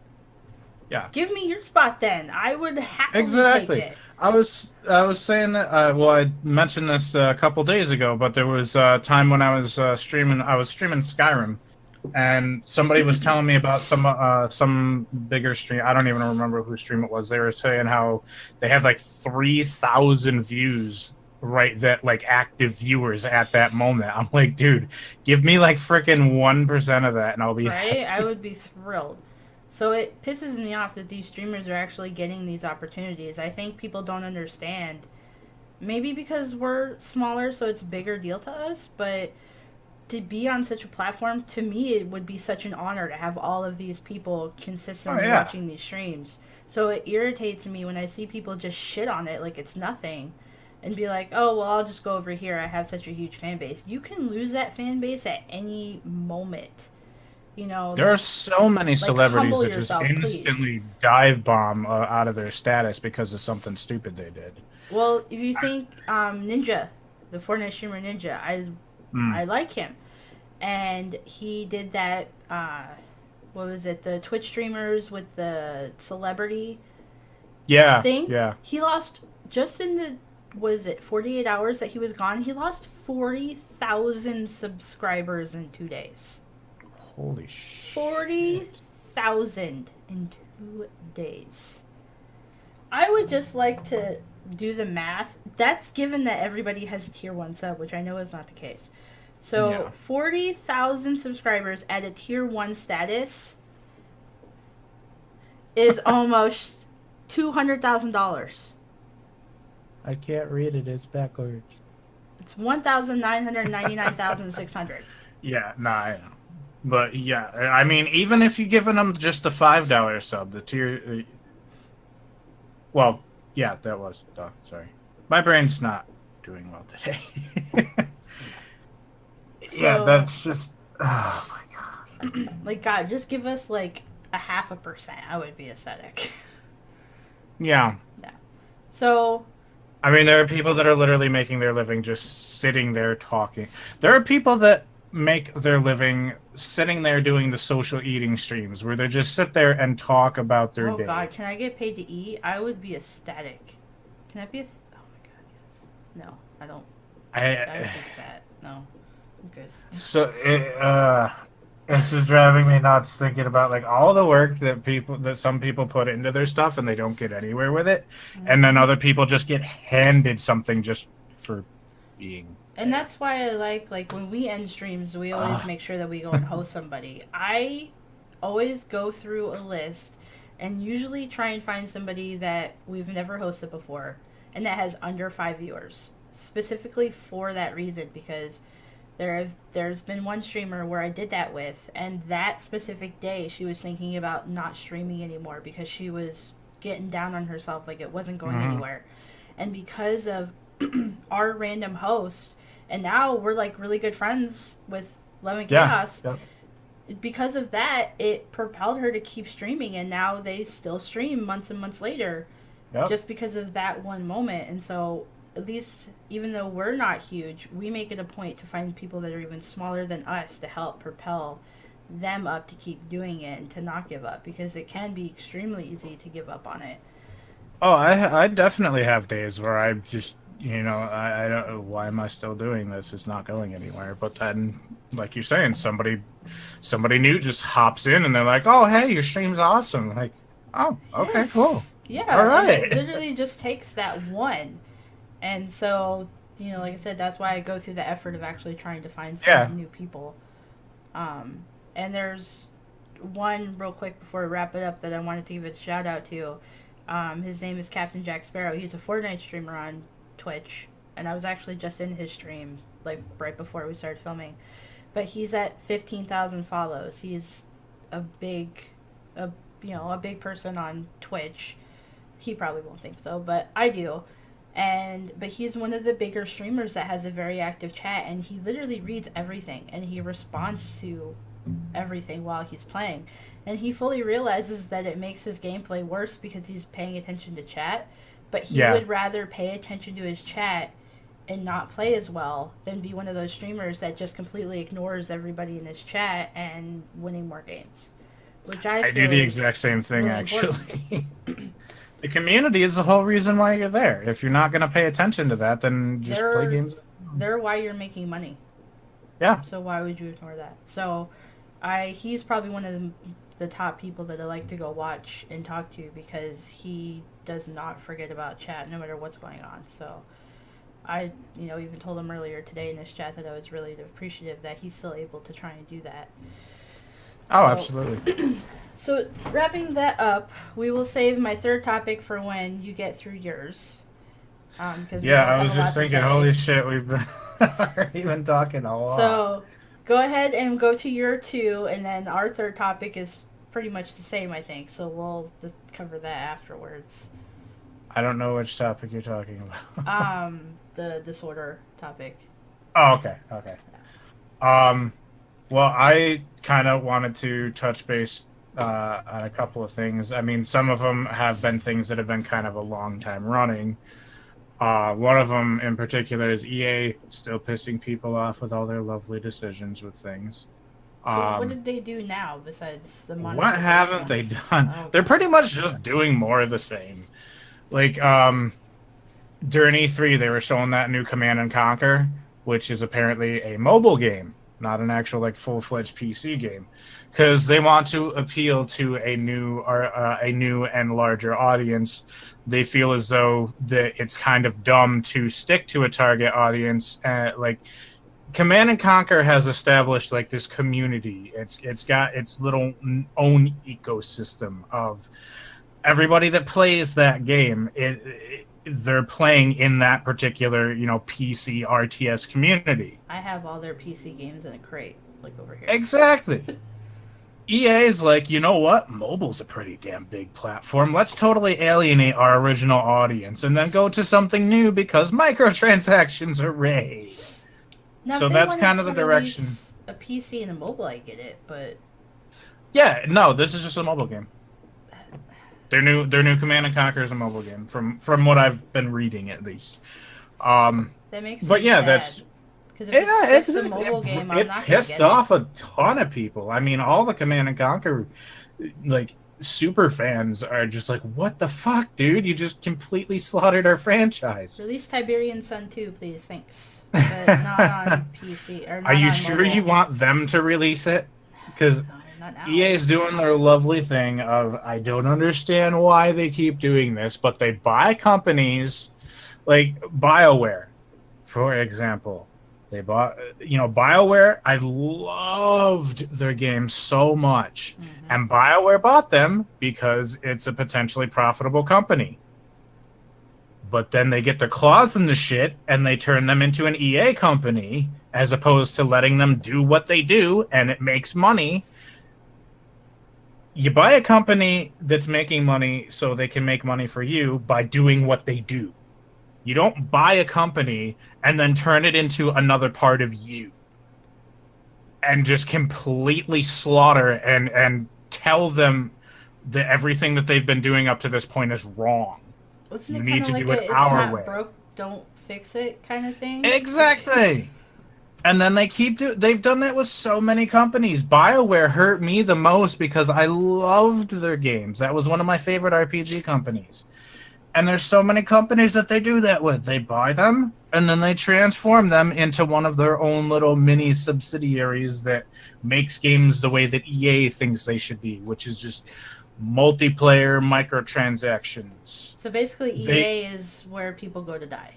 A: Yeah.
B: Give me your spot then. I would happily take it.
A: I was saying that, I mentioned this a couple days ago, but there was a time when I was streaming Skyrim. And somebody was telling me about some bigger stream. I don't even remember whose stream it was. They were saying how they have like 3,000 views, right? That like active viewers at that moment. I'm like, dude, give me like freaking 1% of that, and I'll be happy.
B: I would be thrilled. So it pisses me off that these streamers are actually getting these opportunities. I think people don't understand. Maybe because we're smaller, so it's a bigger deal to us, but to be on such a platform, to me, it would be such an honor to have all of these people consistently watching these streams. So it irritates me when I see people just shit on it like it's nothing and be like, oh, well, I'll just go over here. I have such a huge fan base. You can lose that fan base at any moment.
A: There are so many celebrities that just instantly dive bomb out of their status because of something stupid they did.
B: Well, if you think Ninja, the Fortnite streamer Ninja, I like him. And he did that, what was it, the Twitch streamers with the celebrity thing? Yeah. He lost, just in the, 48 hours that he was gone, he lost 40,000 subscribers in 2 days.
A: Holy shit.
B: 40,000 in 2 days. I would just like to do the math. That's given that everybody has a tier 1 sub, which I know is not the case. So 40,000 subscribers at a tier 1 status is almost $200,000.
A: I can't read it. It's backwards.
B: It's 1,999,600.
A: Yeah, I know. But yeah, I mean, even if you're giving them just the $5 sub, the tier. Well, yeah, that was. Sorry, my brain's not doing well today. Yeah, that's just. Oh my god.
B: Like, God, just give us like 0.5%. I would be ecstatic.
A: Yeah.
B: Yeah. So.
A: I mean, there are people that are literally making their living just sitting there talking. There are people that make their living sitting there doing the social eating streams where they just sit there and talk about their day.
B: Oh god, can I get paid to eat? I would be ecstatic. Can that be oh my god, yes. No, I don't. I would think that. No, I'm good.
A: So it's just driving me nuts thinking about like all the work that some people put into their stuff and they don't get anywhere with it, and then other people just get handed something just for being.
B: And that's why I like when we end streams, we always make sure that we go and host somebody. I always go through a list and usually try and find somebody that we've never hosted before and that has under 5 viewers. Specifically for that reason, because there's been one streamer where I did that with, and that specific day she was thinking about not streaming anymore because she was getting down on herself, like it wasn't going anywhere. And because of our random host, and now we're like really good friends with Lemon
A: Yeah.
B: Chaos.
A: Yep.
B: Because of that, it propelled her to keep streaming, and now they still stream months and months later,
A: Yep.
B: just because of that one moment. And so, at least, even though we're not huge, we make it a point to find people that are even smaller than us to help propel them up to keep doing it and to not give up, because it can be extremely easy to give up on it.
A: Oh, I definitely have days where I just, I don't know, why am I still doing this? It's not going anywhere. But then, like you're saying, somebody new just hops in and they're like, oh, hey, your stream's awesome. Like, oh, okay,
B: Yes.
A: cool.
B: Yeah,
A: All right.
B: and it literally just takes that one. And so, like I said, that's why I go through the effort of actually trying to find some new people. And there's one real quick before we wrap it up that I wanted to give a shout out to. His name is Captain Jack Sparrow. He's a Fortnite streamer on Twitch, and I was actually just in his stream like right before we started filming. But he's at 15,000 follows. He's a big person on Twitch. He probably won't think so, but I do. But he's one of the bigger streamers that has a very active chat, and he literally reads everything and he responds to everything while he's playing. And he fully realizes that it makes his gameplay worse because he's paying attention to chat, but he would rather pay attention to his chat and not play as well than be one of those streamers that just completely ignores everybody in his chat and winning more games. Which I feel
A: do the
B: is
A: exact same thing,
B: really
A: actually. The community is the whole reason why you're there. If you're not going to pay attention to that, then just play games.
B: They're why you're making money.
A: Yeah.
B: So why would you ignore that? So he's probably one of the top people that I like to go watch and talk to, because he does not forget about chat no matter what's going on. So I, even told him earlier today in his chat that I was really appreciative that he's still able to try and do that.
A: Oh, absolutely.
B: So wrapping that up, we will save my third topic for when you get through yours. Because
A: I was just thinking, holy shit, we've been already been talking a lot.
B: So go ahead and go to your two, and then our third topic is pretty much the same, I think. So we'll just cover that afterwards.
A: I don't know which topic you're talking about.
B: The disorder topic.
A: Oh, okay. Well, I kind of wanted to touch base on a couple of things. I mean, some of them have been things that have been kind of a long time running. One of them in particular is EA still pissing people off with all their lovely decisions with things.
B: So what did they do now besides the monetization?
A: What haven't they done?
B: Oh,
A: They're pretty much just doing more of the same. Like, during E3, they were showing that new Command and Conquer, which is apparently a mobile game, not an actual like full-fledged PC game, because they want to appeal to a new and larger audience. They feel as though that it's kind of dumb to stick to a target audience. Like Command and Conquer has established like this community. It's got its little own ecosystem of everybody that plays that game. They're playing in that particular, PC RTS community.
B: I have all their PC games in a crate, like over here.
A: Exactly. EA is like, you know what? Mobile's a pretty damn big platform. Let's totally alienate our original audience and then go to something new because microtransactions are raid.
B: Now,
A: So
B: if they
A: that's
B: wanted
A: kind of
B: to
A: the direction.
B: release a PC and a mobile, I get it, but
A: Yeah, no, this is just a mobile game. Their new Command and Conquer is a mobile game, from what I've been reading at least.
B: that makes
A: But
B: me
A: yeah,
B: sad.
A: that's
B: Because if it's just a mobile game, I'm
A: it
B: not going to
A: pissed
B: get
A: off
B: it.
A: a ton of people. I mean, all the Command and Conquer like super fans are just like, what the fuck, dude? You just completely slaughtered our franchise.
B: Release Tiberian Sun 2, please, thanks. But not on PC. Or not
A: Are you
B: on
A: sure
B: mobile.
A: you want them to release it? Because
B: No, not now.
A: EA is doing their lovely thing of, I don't understand why they keep doing this, but they buy companies like BioWare, for example. They bought, BioWare, I loved their games so much.
B: Mm-hmm.
A: And BioWare bought them because it's a potentially profitable company. But then they get their claws in the shit and they turn them into an EA company as opposed to letting them do what they do and it makes money. You buy a company that's making money so they can make money for you by doing what they do. You don't buy a company and then turn it into another part of you and just completely slaughter and tell them that everything that they've been doing up to this point is wrong.
B: Wasn't
A: You
B: it
A: need
B: kind of
A: to
B: like
A: do it
B: a it's
A: our
B: not
A: way.
B: broke, don't fix it kind of thing?
A: Exactly. And then they've done that with so many companies. BioWare hurt me the most because I loved their games. That was one of my favorite RPG companies. And there's so many companies that they do that with. They buy them and then they transform them into one of their own little mini subsidiaries that makes games the way that EA thinks they should be, which is just multiplayer microtransactions.
B: So basically, EA is where people go to die.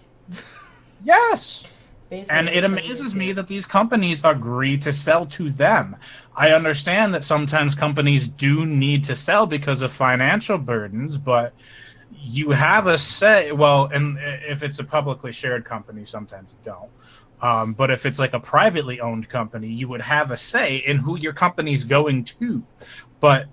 A: Yes.
B: Basically,
A: And it amazes me that these companies agree to sell to them. I understand that sometimes companies do need to sell because of financial burdens, but you have a say. Well, and if it's a publicly shared company, sometimes you don't. But if it's like a privately owned company, you would have a say in who your company's going to. But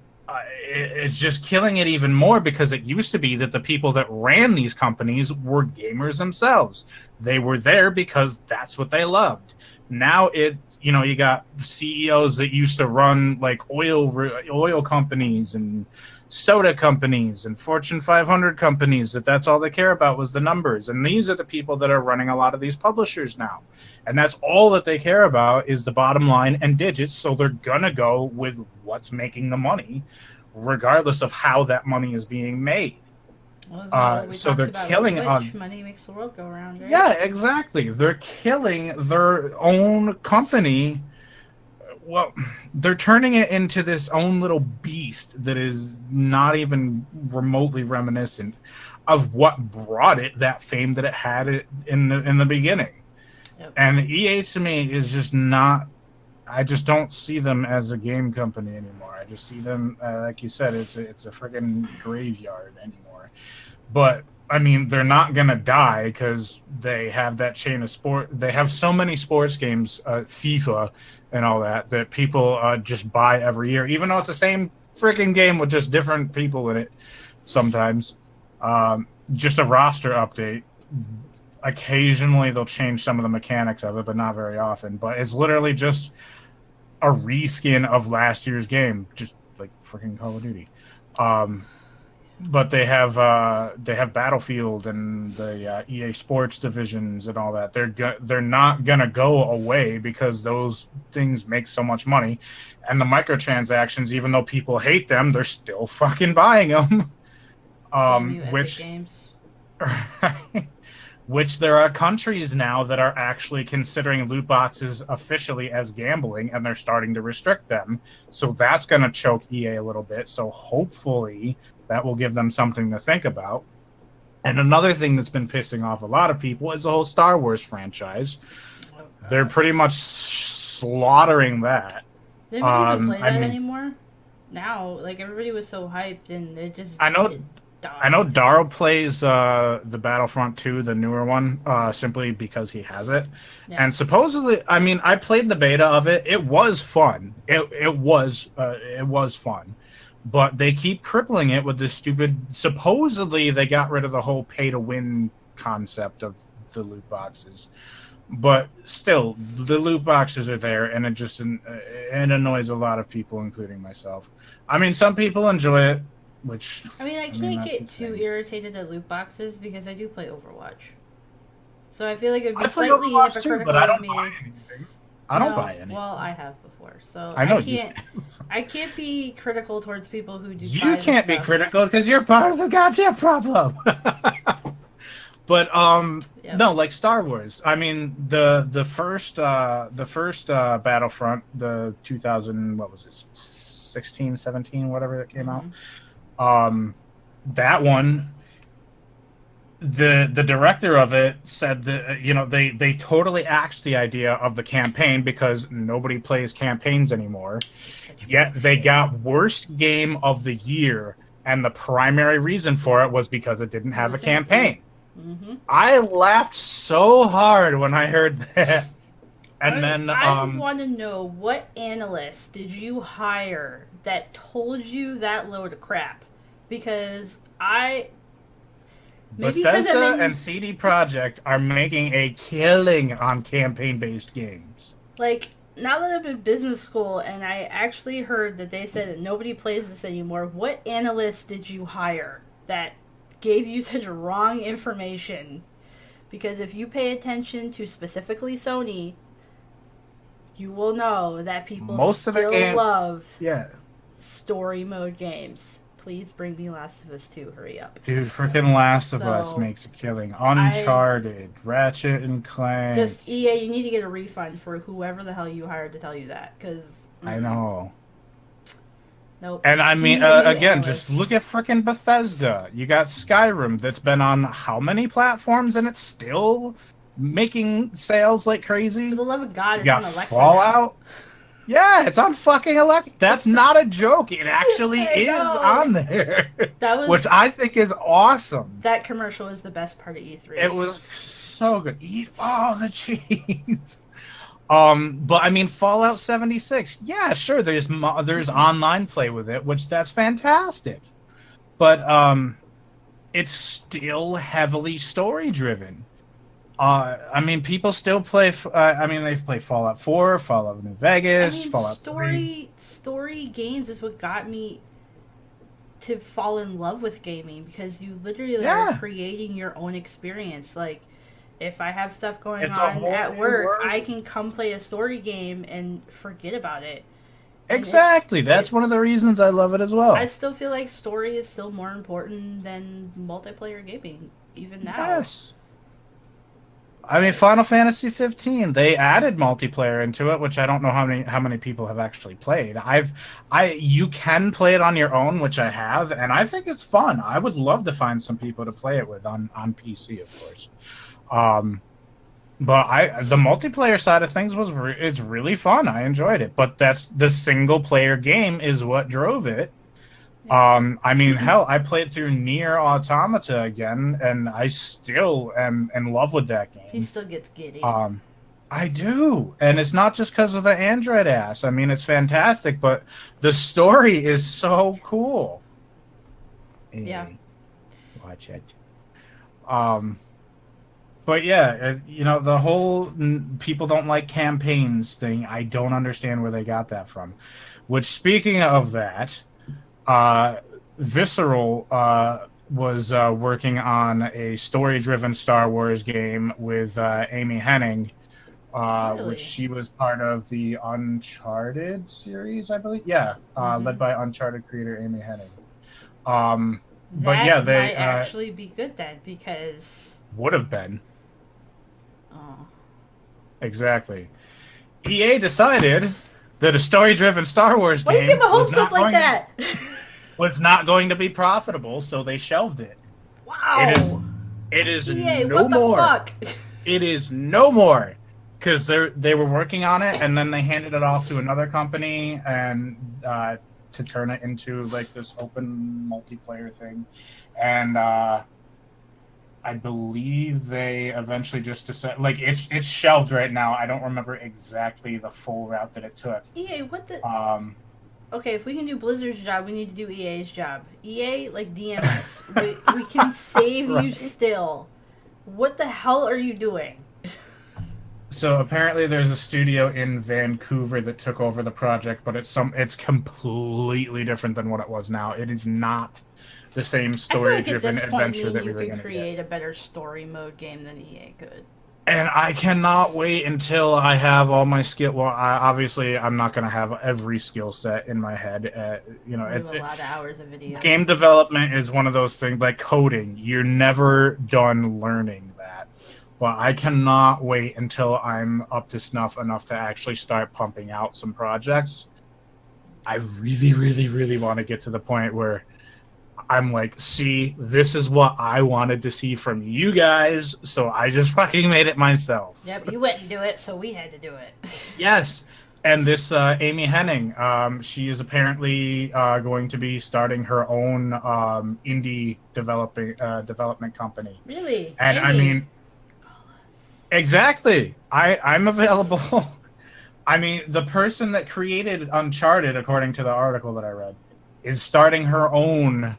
A: it's just killing it even more because it used to be that the people that ran these companies were gamers themselves. They were there because that's what they loved. Now you got CEOs that used to run like oil companies and soda companies and Fortune 500 companies that's all they care about was the numbers. And these are the people that are running a lot of these publishers now. And that's all that they care about is the bottom line and digits. So they're going to go with what's making the money, regardless of how that money is being made.
B: Well,
A: so they're killing on
B: money makes the world go round, right?
A: Yeah, exactly. They're killing their own company. Well, they're turning it into this own little beast that is not even remotely reminiscent of what brought it that fame that it had in the beginning. Yep. And EA to me is just not. I just don't see them as a game company anymore. I just see them, like you said, it's a friggin' graveyard anymore. But I mean, they're not gonna die because they have that chain of sport. They have so many sports games, FIFA and all that people just buy every year, even though it's the same freaking game with just different people in it. Sometimes, just a roster update. Occasionally, they'll change some of the mechanics of it, but not very often. But it's literally just a reskin of last year's game, just like freaking Call of Duty. But they have Battlefield and the EA Sports divisions and all that. They're not gonna go away because those things make so much money, and the microtransactions, even though people hate them, they're still fucking buying them. Which there are countries now that are actually considering loot boxes officially as gambling, and they're starting to restrict them. So that's going to choke EA a little bit. So hopefully that will give them something to think about. And another thing that's been pissing off a lot of people is the whole Star Wars franchise. They're pretty much slaughtering that.
B: They don't even play that anymore. Now, like, everybody was so hyped, and it just...
A: I know Darryl plays the Battlefront 2, the newer one, simply because he has it. Yeah. And supposedly, I mean, I played the beta of it. It was fun. It was fun. But they keep crippling it with this stupid... Supposedly, they got rid of the whole pay-to-win concept of the loot boxes. But still, the loot boxes are there, and it annoys a lot of people, including myself. I mean, some people enjoy it.
B: I can't get too irritated at loot boxes because I do play Overwatch. So I feel like it would be slightly hypocritical of me.
A: I don't buy any.
B: Well, I have before, so
A: I know
B: I can't be critical towards people who do.
A: You can't be critical because you're part of the goddamn problem. But no, like Star Wars. I mean, the first Battlefront, the 2000, what was this, 16, 17, whatever that came out. That one, the director of it said that they totally axed the idea of the campaign because nobody plays campaigns anymore. Yet they got worst game of the year, and the primary reason for it was because it didn't have a campaign. Mm-hmm. I laughed so hard when I heard that. And
B: I want to know, what analyst did you hire that told you that load of crap? Because Maybe 'cause I'm
A: Bethesda
B: in-
A: and CD Projekt are making a killing on campaign-based games.
B: Like, now that I'm in business school and I actually heard that they said that nobody plays this anymore, what analyst did you hire that gave you such wrong information? Because if you pay attention to specifically Sony, you will know that people
A: Most of the
B: still love
A: Yeah.
B: story mode games. Please bring me Last of Us 2. Hurry up.
A: Dude, freaking Last of Us
B: So,
A: makes a killing. Uncharted, Ratchet and Clank.
B: Just EA, you need to get a refund for whoever the hell you hired to tell you that. Because
A: I know.
B: Nope.
A: And I
B: You
A: mean,
B: need a new
A: again,
B: analyst.
A: just look at freaking Bethesda. You got Skyrim that's been on how many platforms and it's still making sales like crazy?
B: For the love of God,
A: You
B: it's
A: got
B: on Alexa.
A: Fallout. Yeah, it's on fucking Alexa. That's not a joke. It actually
B: I
A: is
B: know.
A: on there.
B: That was
A: Which I think is awesome.
B: that commercial was the best part of E3.
A: It was so good. Eat all the cheese. But I mean, Fallout 76. Yeah, sure. There's online play with it, which that's fantastic. But it's still heavily story driven. I mean, people still play. I mean, they've played Fallout 4, Fallout New Vegas,
B: I mean,
A: Fallout 3.
B: story games is what got me to fall in love with gaming, because you literally
A: Yeah.
B: are creating your own experience. Like, if I have stuff going
A: It's a
B: on
A: whole
B: at
A: new
B: work,
A: world.
B: I can come play a story game and forget about it. And
A: Exactly. That's one of the reasons I love it as well.
B: I still feel like story is still more important than multiplayer gaming, even now.
A: Yes. I mean, Final Fantasy 15. They added multiplayer into it, which I don't know how many people have actually played. You can play it on your own, which I have, and I think it's fun. I would love to find some people to play it with on PC, of course. But the multiplayer side of things it's really fun. I enjoyed it, but that's the single player game is what drove it. I mean, hell, I played through Nier Automata again, and I still am in love with that game.
B: He still gets giddy.
A: I do, and it's not just because of the Android ass. I mean, it's fantastic, but the story is so cool.
B: Yeah.
A: Watch it. But yeah, the whole people don't like campaigns thing, I don't understand where they got that from. Which, speaking of that, Visceral was working on a story-driven Star Wars game with Amy Hennig,
B: Really?
A: which she was part of the Uncharted series, I believe. Yeah, led by Uncharted creator Amy Hennig. But
B: that
A: yeah, they
B: might actually be good then, because
A: would have been.
B: oh,
A: Exactly. EA decided that a story-driven Star Wars
B: why do
A: game
B: you get my hopes
A: was not
B: up like
A: going-
B: that?
A: was not going to be profitable, so they shelved it.
B: Wow.
A: It is
B: EA,
A: no
B: what the
A: more.
B: fuck?
A: It is no more, because they were working on it, and then they handed it off to another company and to turn it into like this open multiplayer thing, and I believe they eventually just decided, like, it's shelved right now. I don't remember exactly the full route that it took.
B: EA, what the?
A: Okay,
B: if we can do Blizzard's job, we need to do EA's job. EA, like, DM us. we can save you
A: Right.
B: still. What the hell are you doing?
A: So apparently there's a studio in Vancouver that took over the project, but it's completely different than what it was now. It is not the same
B: I feel like at
A: story-driven
B: this point,
A: adventure that we
B: you
A: were
B: could
A: going to
B: create
A: get.
B: a better story mode game than EA could.
A: And I cannot wait until I have all my skill. Well, obviously I'm not going to have every skill set in my head.
B: We have a lot of hours of video.
A: Game development is one of those things, like coding. You're never done learning that. But I cannot wait until I'm up to snuff enough to actually start pumping out some projects. I really, really, really want to get to the point where I'm like, see, this is what I wanted to see from you guys, so I just fucking made it myself.
B: Yep, you wouldn't do it, so we had to do it.
A: Yes. And this Amy Hennig, she is apparently going to be starting her own indie development company.
B: Really?
A: And I
B: Amy.
A: mean, exactly. I'm available. I mean, the person that created Uncharted, according to the article that I read, is starting her own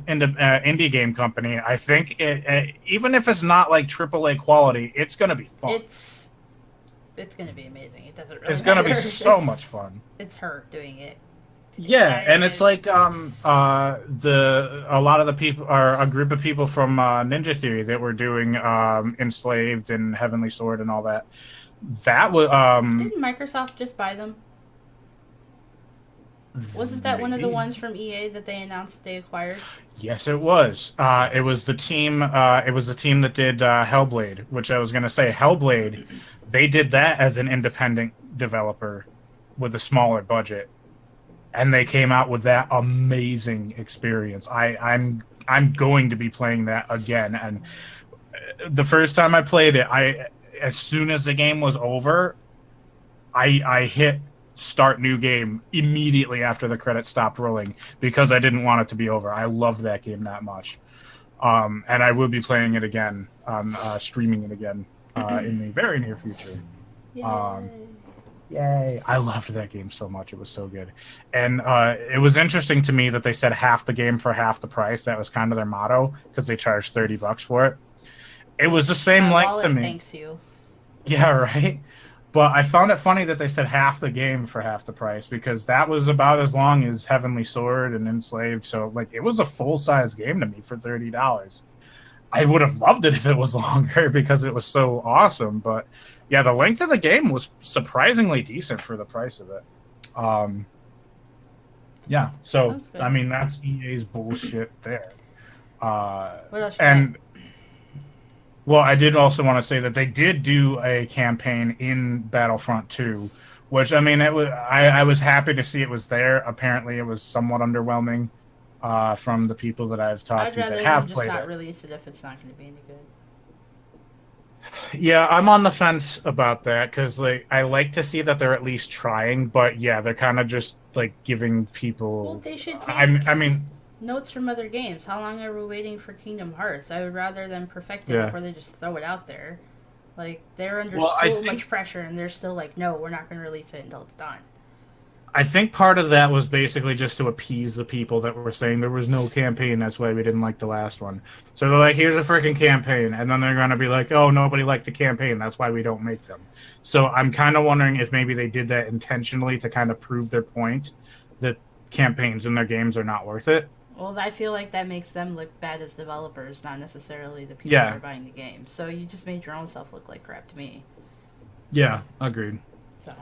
A: indie game company, I think even if it's not like AAA quality, it's gonna be fun.
B: It's gonna be amazing. It doesn't really
A: It's gonna be
B: matter.
A: so much fun.
B: It's her doing it.
A: Yeah, and it's like a lot of the people are a group of people from Ninja Theory that were doing Enslaved and Heavenly Sword and all that. That was
B: Didn't Microsoft just buy them? Wasn't that one of the ones from EA that they announced that they acquired?
A: Yes, it was. It was the team. It was the team that did Hellblade, which I was going to say. Hellblade, they did that as an independent developer with a smaller budget, and they came out with that amazing experience. I'm going to be playing that again. And the first time I played it, as soon as the game was over, I hit start new game immediately after the credits stopped rolling because I didn't want it to be over. I loved that game that much. And I will be playing it again, streaming it again in the very near future.
B: Yay.
A: Yay. I loved that game so much. It was so good. And it was interesting to me that they said half the game for half the price. That was kind of their motto because they charged $30 for it. It was the same
B: My
A: length
B: wallet
A: to me.
B: thanks you.
A: Yeah, right. But I found it funny that they said half the game for half the price because that was about as long as Heavenly Sword and Enslaved. So, like, it was a full-size game to me for $30. I would have loved it if it was longer because it was so awesome. But, yeah, the length of the game was surprisingly decent for the price of it. Yeah, so, I mean, that's EA's bullshit there.
B: What else you
A: And... Well, I did also want to say that they did do a campaign in Battlefront 2, which, I mean, it was I was happy to see it was there. Apparently, it was somewhat underwhelming from the people that I've talked
B: I'd
A: to
B: rather
A: that
B: them
A: have
B: just
A: played
B: not
A: it.
B: release it if it's not going to be any good.
A: Yeah, I'm on the fence about that because, like, I like to see that they're at least trying, but yeah, they're kind of just like giving people.
B: Well, they should take
A: I mean,
B: notes from other games. How long are we waiting for Kingdom Hearts? I would rather them perfect it before they just throw it out there. Like, they're under much pressure, and they're still like, no, we're not going to release it until it's done.
A: I think part of that was basically just to appease the people that were saying there was no campaign. That's why we didn't like the last one. So they're like, here's a freaking campaign. And then they're going to be like, oh, nobody liked the campaign. That's why we don't make them. So I'm kind of wondering if maybe they did that intentionally to kind of prove their point that campaigns in their games are not worth it.
B: Well, I feel like that makes them look bad as developers, not necessarily the people that are buying the game. So you just made your own self look like crap to me.
A: Yeah, agreed.
B: So.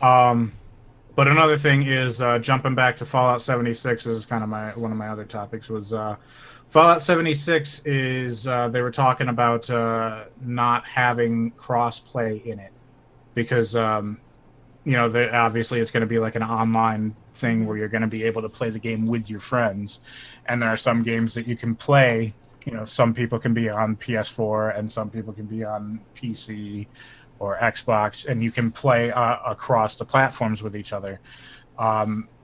A: But another thing is jumping back to Fallout 76 is kind of one of my other topics was Fallout 76 is they were talking about not having cross-play in it because obviously it's going to be like an online thing where you're going to be able to play the game with your friends, and there are some games that you can play. Some people can be on PS4 and some people can be on PC or Xbox, and you can play across the platforms with each other.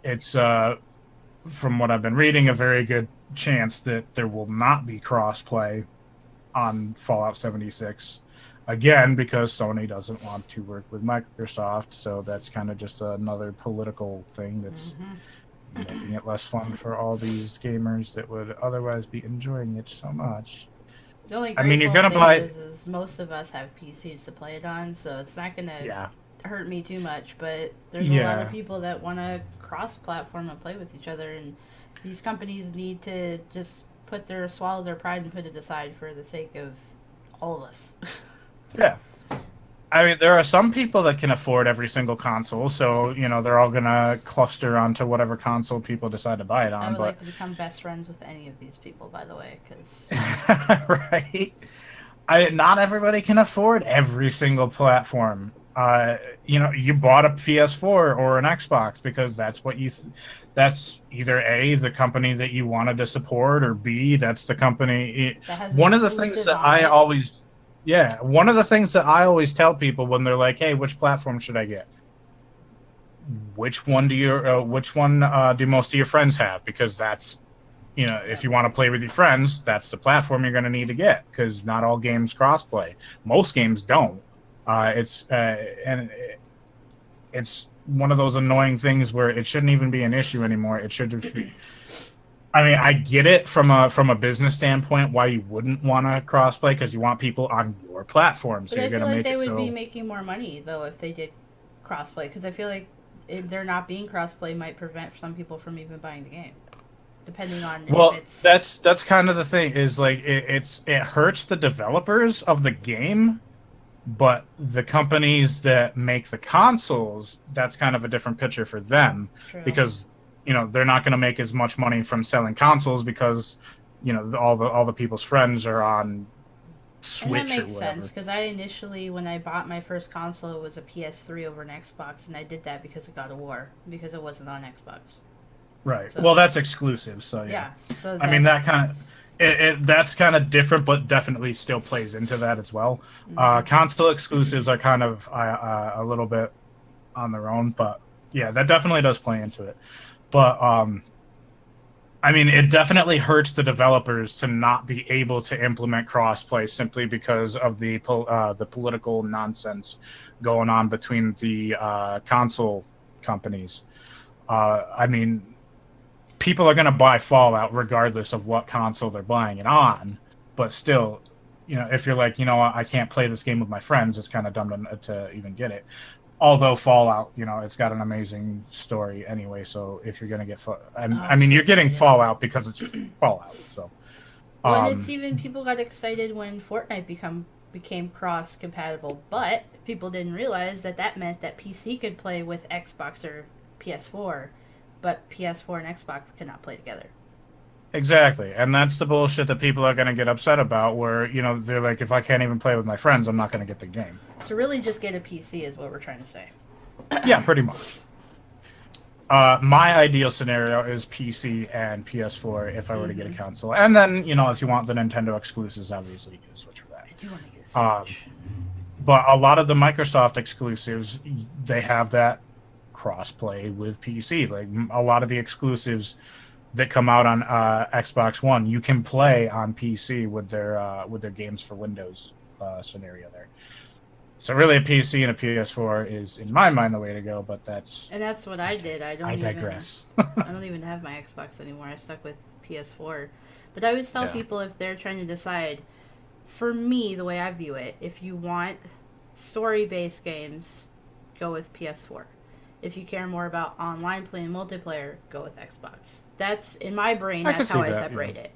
A: It's, from what I've been reading, a very good chance that there will not be cross-play on Fallout 76. Again, because Sony doesn't want to work with Microsoft, so that's kind of just another political thing that's making it less fun for all these gamers that would otherwise be enjoying it so much.
B: The only
A: you're gonna buy
B: is most of us have PCs to play it on, so it's not gonna hurt me too much. But there's a lot of people that want to cross-platform and play with each other, and these companies need to just swallow their pride and put it aside for the sake of all of us.
A: Yeah. I mean, there are some people that can afford every single console, so, they're all going to cluster onto whatever console people decide to buy it on.
B: I would like to become best friends with any of these people, by the way, because...
A: Right. Not everybody can afford every single platform. You bought a PS4 or an Xbox because that's what that's either A, the company that you wanted to support, or B, that's the company... One of the things that one of the things that I always tell people when they're like, "Hey, which platform should I get? Which one do most of your friends have?" Because that's, if you want to play with your friends, that's the platform you're going to need to get because not all games crossplay. Most games don't. It's one of those annoying things where it shouldn't even be an issue anymore. It should just be I mean, I get it from a business standpoint why you wouldn't want to crossplay, because you want people on your platform, so
B: But I
A: you're
B: feel
A: gonna
B: like
A: make
B: they
A: it
B: would
A: so.
B: be making more money though if they did crossplay, because I feel like there not being crossplay might prevent some people from even buying the game, depending on
A: Well,
B: if it's.
A: that's kind of the thing, is like it hurts the developers of the game, but the companies that make the consoles, that's kind of a different picture for them,
B: True.
A: because they're not going to make as much money from selling consoles, because all the people's friends are on Switch
B: And that
A: or
B: makes
A: whatever.
B: sense, because I initially, when I bought my first console, it was a PS3 over an Xbox, and I did that because of God of War, because it wasn't on Xbox.
A: Right.
B: So,
A: Well, that's exclusive, so
B: yeah. So
A: I mean, that kind of that's kind of different, but definitely still plays into that as well. Console exclusives are kind of a little bit on their own, but yeah, that definitely does play into it. But I mean, it definitely hurts the developers to not be able to implement crossplay simply because of the political nonsense going on between the console companies. I mean, people are going to buy Fallout regardless of what console they're buying it on, but still, if you're like, I can't play this game with my friends, it's kind of dumb to even get it. Although Fallout, it's got an amazing story anyway, so if you're going to get I mean, you're getting Fallout because it's Fallout, so.
B: Well, it's even, people got excited when Fortnite became cross compatible, but people didn't realize that meant that PC could play with Xbox or PS4, but PS4 and Xbox could not play together.
A: Exactly, and that's the bullshit that people are going to get upset about, where, they're like, if I can't even play with my friends, I'm not going to get the game.
B: So really just get a PC is what we're trying to say.
A: Yeah, pretty much. My ideal scenario is PC and PS4 if I were to get a console. And then, if you want the Nintendo exclusives, obviously you can switch for that.
B: I do want to get a Switch.
A: But a lot of the Microsoft exclusives, they have that cross-play with PC. Like, a lot of the exclusives that come out on Xbox One, you can play on PC with their games for Windows scenario there. So really, a PC and a PS4 is, in my mind, the way to go. But that's
B: what I did. I
A: digress.
B: I don't even have my Xbox anymore. I stuck with PS4. But I always tell people, if they're trying to decide, for me, the way I view it, if you want story-based games, go with PS4. If you care more about online play and multiplayer, go with Xbox. That's, in my brain, that's how I separate it.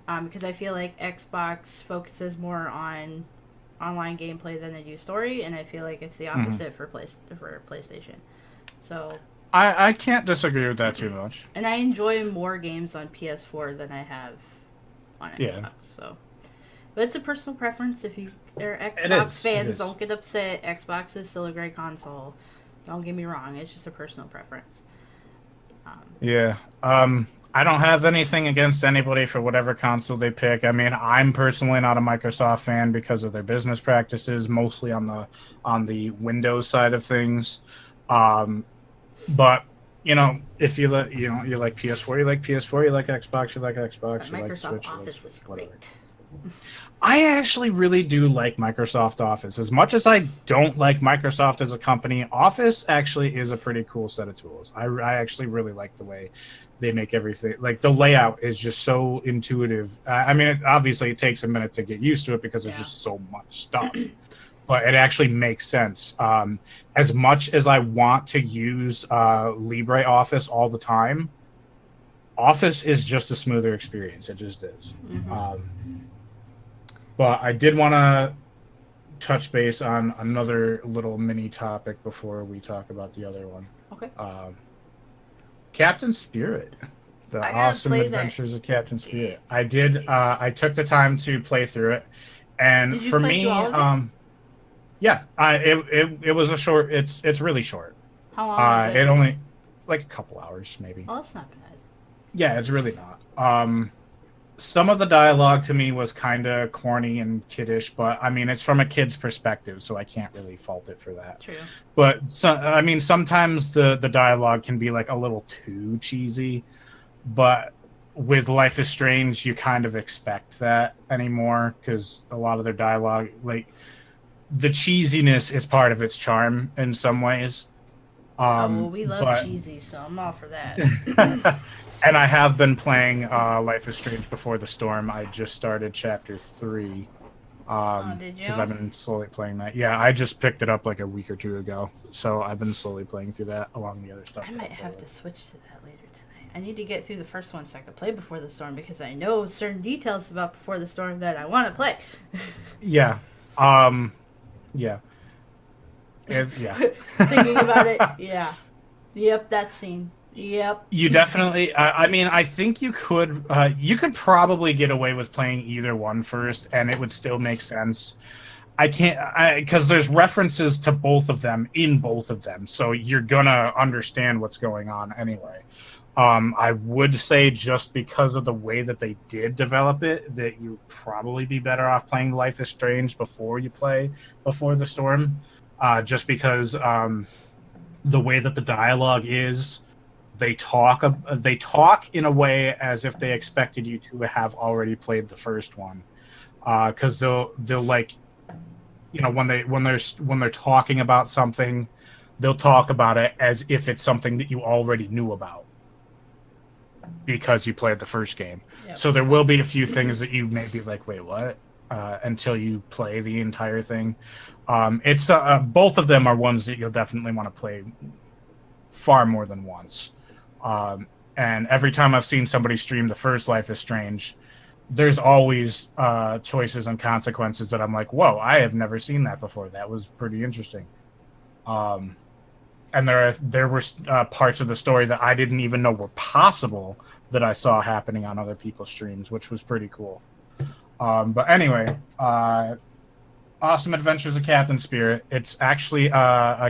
B: Because I feel like Xbox focuses more on online gameplay than they do story, and I feel like it's the opposite for PlayStation. So
A: I can't disagree with that too much.
B: And I enjoy more games on PS4 than I have on Xbox. So, but it's a personal preference. If you are Xbox fans, don't get upset. Xbox is still a great console. Don't get me wrong. It's just a personal preference.
A: I don't have anything against anybody for whatever console they pick. I mean, I'm personally not a Microsoft fan because of their business practices, mostly on the Windows side of things. But if you like PS4, you like PS4. You like Xbox, you like Xbox. You
B: Microsoft
A: like Switch,
B: Office is great.
A: I actually really do like Microsoft Office. As much as I don't like Microsoft as a company, Office actually is a pretty cool set of tools. I actually really like the way they make everything. Like, the layout is just so intuitive. I mean, obviously it takes a minute to get used to it because there's just so much stuff. But it actually makes sense. As much as I want to use LibreOffice all the time, Office is just a smoother experience. It just is. But I did want to touch base on another little mini topic before we talk about the other one.
B: Okay.
A: Captain Spirit. The Awesome Adventures of Captain Spirit. I did. I took the time to play through it. And for me, yeah, it was a short. It's really short.
B: How long was it?
A: It only like a couple hours, maybe.
B: Oh, that's not bad.
A: Yeah, it's really not. Some of the dialogue to me was kind of corny and kiddish, but I mean, it's from a kid's perspective, so I can't really fault it for that.
B: True.
A: But I mean, sometimes the dialogue can be like a little too cheesy, but with Life is Strange, you kind of expect that anymore because a lot of their dialogue, like, the cheesiness is part of its charm in some ways.
B: Well, we love
A: but
B: cheesy, so I'm all for that.
A: and I have been playing Life is Strange Before the Storm. I just started chapter 3.
B: Did you?
A: Because I've been slowly playing that. Yeah, I just picked it up like a week or two ago. So I've been slowly playing through that along the other stuff.
B: I might have to switch to that later tonight. I need to get through the first one so I can play Before the Storm because I know certain details about Before the Storm that I want to play.
A: Yeah. Yeah. Yeah.
B: Thinking about it, yeah. Yep, that scene. Yep.
A: You definitely. I mean, I think you could. You could probably get away with playing either one first, and it would still make sense. I can't, because there's references to both of them in both of them, so you're gonna understand what's going on anyway. I would say just because of the way that they did develop it, that you'd probably be better off playing Life is Strange before you play Before the Storm, just because the way that the dialogue is. They talk in a way as if they expected you to have already played the first one, because they'll like, when they're talking about something, they'll talk about it as if it's something that you already knew about because you played the first game.
B: Yep.
A: So there will be a few things that you may be like, wait, what? Until you play the entire thing. It's both of them are ones that you'll definitely want to play far more than once. And every time I've seen somebody stream the first Life is Strange, there's always choices and consequences that I'm like, whoa, I have never seen that before. That was pretty interesting. And there were parts of the story that I didn't even know were possible that I saw happening on other people's streams, which was pretty cool. But anyway, Awesome Adventures of Captain Spirit. It's actually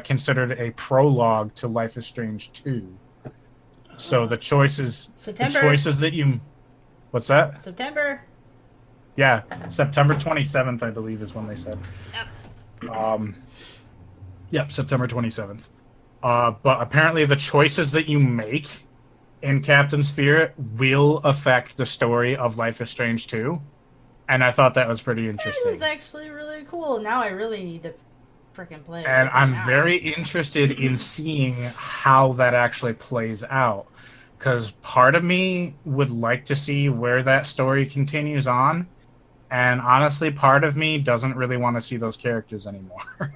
A: considered a prologue to Life is Strange 2. So the choices that you... What's that?
B: September.
A: Yeah, September 27th, I believe, is when they said.
B: Yep.
A: Yep, September 27th. But apparently the choices that you make in Captain Spirit will affect the story of Life is Strange 2. And I thought that was pretty interesting.
B: That is actually really cool. Now I really need to freaking play it.
A: And I'm very interested in seeing how that actually plays out. Because part of me would like to see where that story continues on. And honestly, part of me doesn't really want to see those characters anymore.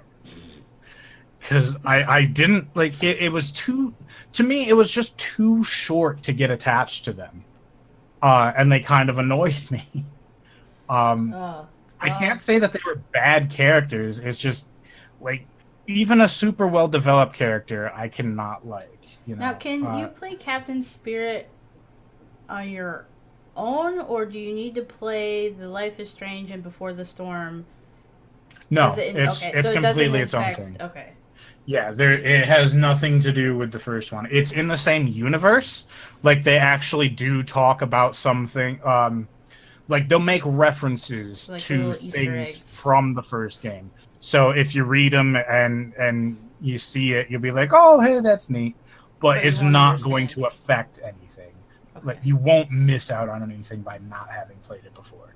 A: Because I didn't, like, it was too... To me, it was just too short to get attached to them. And they kind of annoyed me. I can't say that they were bad characters. It's just, like, even a super well-developed character, I cannot like.
B: Now, can you play Captain Spirit on your own, or do you need to play the Life is Strange and Before the Storm?
A: No, it's completely its own thing.
B: Okay.
A: Yeah, it has nothing to do with the first one. It's in the same universe. Like, they actually do talk about something. Like, they'll make references
B: like
A: to things from the first game. So if you read them and you see it, you'll be like, oh, hey, that's neat. But it's not going to affect anything. Okay. Like, you won't miss out on anything by not having played it before.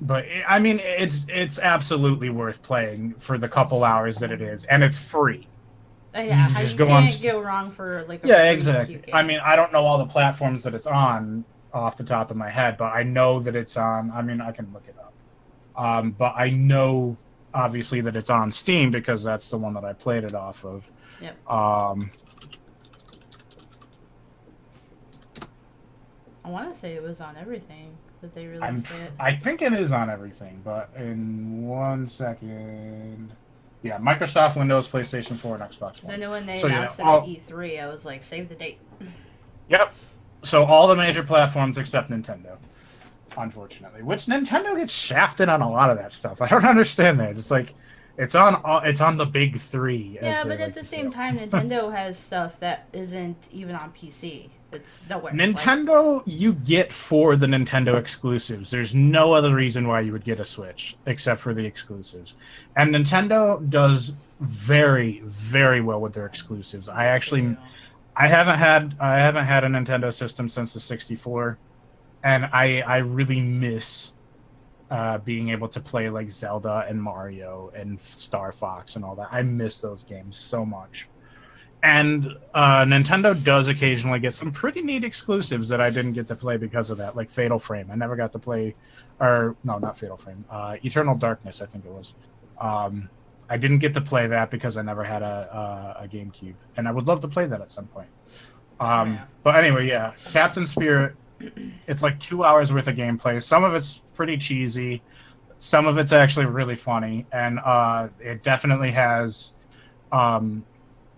A: But I mean, it's absolutely worth playing for the couple hours that it is, and it's free.
B: Yeah, you can't go wrong for like.
A: Exactly. I mean, I don't know all the platforms that it's on off the top of my head, but I know that it's on. I mean, I can look it up. But I know obviously that it's on Steam because that's the one that I played it off of.
B: Yep.
A: I
B: want to say it was on everything that they released it.
A: I think it is on everything, but in 1 second. Yeah, Microsoft, Windows, PlayStation 4, and Xbox One.
B: I know when they announced it at E3, I was like, save the date.
A: Yep. So all the major platforms except Nintendo, unfortunately. Which Nintendo gets shafted on a lot of that stuff. I don't understand that. It's like, it's on the big three.
B: Yeah, but at the same time, Nintendo has stuff that isn't even on PC. It's nowhere.
A: Nintendo, you get for the Nintendo exclusives. There's no other reason why you would get a Switch except for the exclusives. And Nintendo does very, very well with their exclusives. I haven't had a Nintendo system since the 64, and I really miss being able to play like Zelda and Mario and Star Fox and all that. I miss those games so much. And Nintendo does occasionally get some pretty neat exclusives that I didn't get to play because of that, like Fatal Frame. I never got to play, or no, not Fatal Frame, Eternal Darkness, I think it was. I didn't get to play that because I never had a GameCube, and I would love to play that at some point. But anyway, yeah, Captain Spirit, it's like 2 hours worth of gameplay. Some of it's pretty cheesy, some of it's actually really funny, and it definitely has.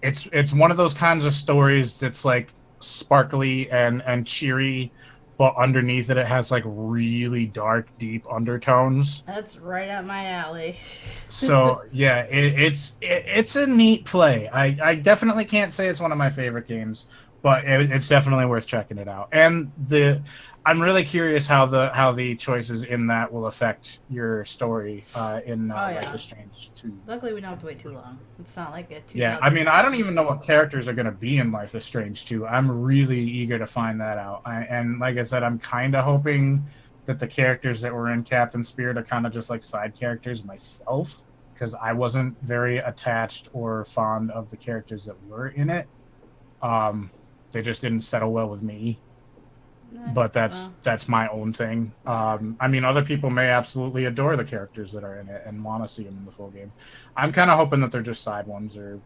A: It's one of those kinds of stories that's like sparkly and cheery, but underneath it has like really dark, deep undertones.
B: That's right up my alley.
A: So yeah, it's a neat play. I definitely can't say it's one of my favorite games, but it's definitely worth checking it out. And I'm really curious how the choices in that will affect your story in Life is Strange 2.
B: Luckily, we don't have to wait too long. It's not like a 2.
A: Yeah, I mean, I don't even know what characters are going to be in Life is Strange 2. I'm really eager to find that out. And like I said, I'm kind of hoping that the characters that were in Captain Spirit are kind of just like side characters myself, because I wasn't very attached or fond of the characters that were in it. They just didn't settle well with me. But that's my own thing. I mean, other people may absolutely adore the characters that are in it and want to see them in the full game. I'm kind of hoping that they're just side ones, or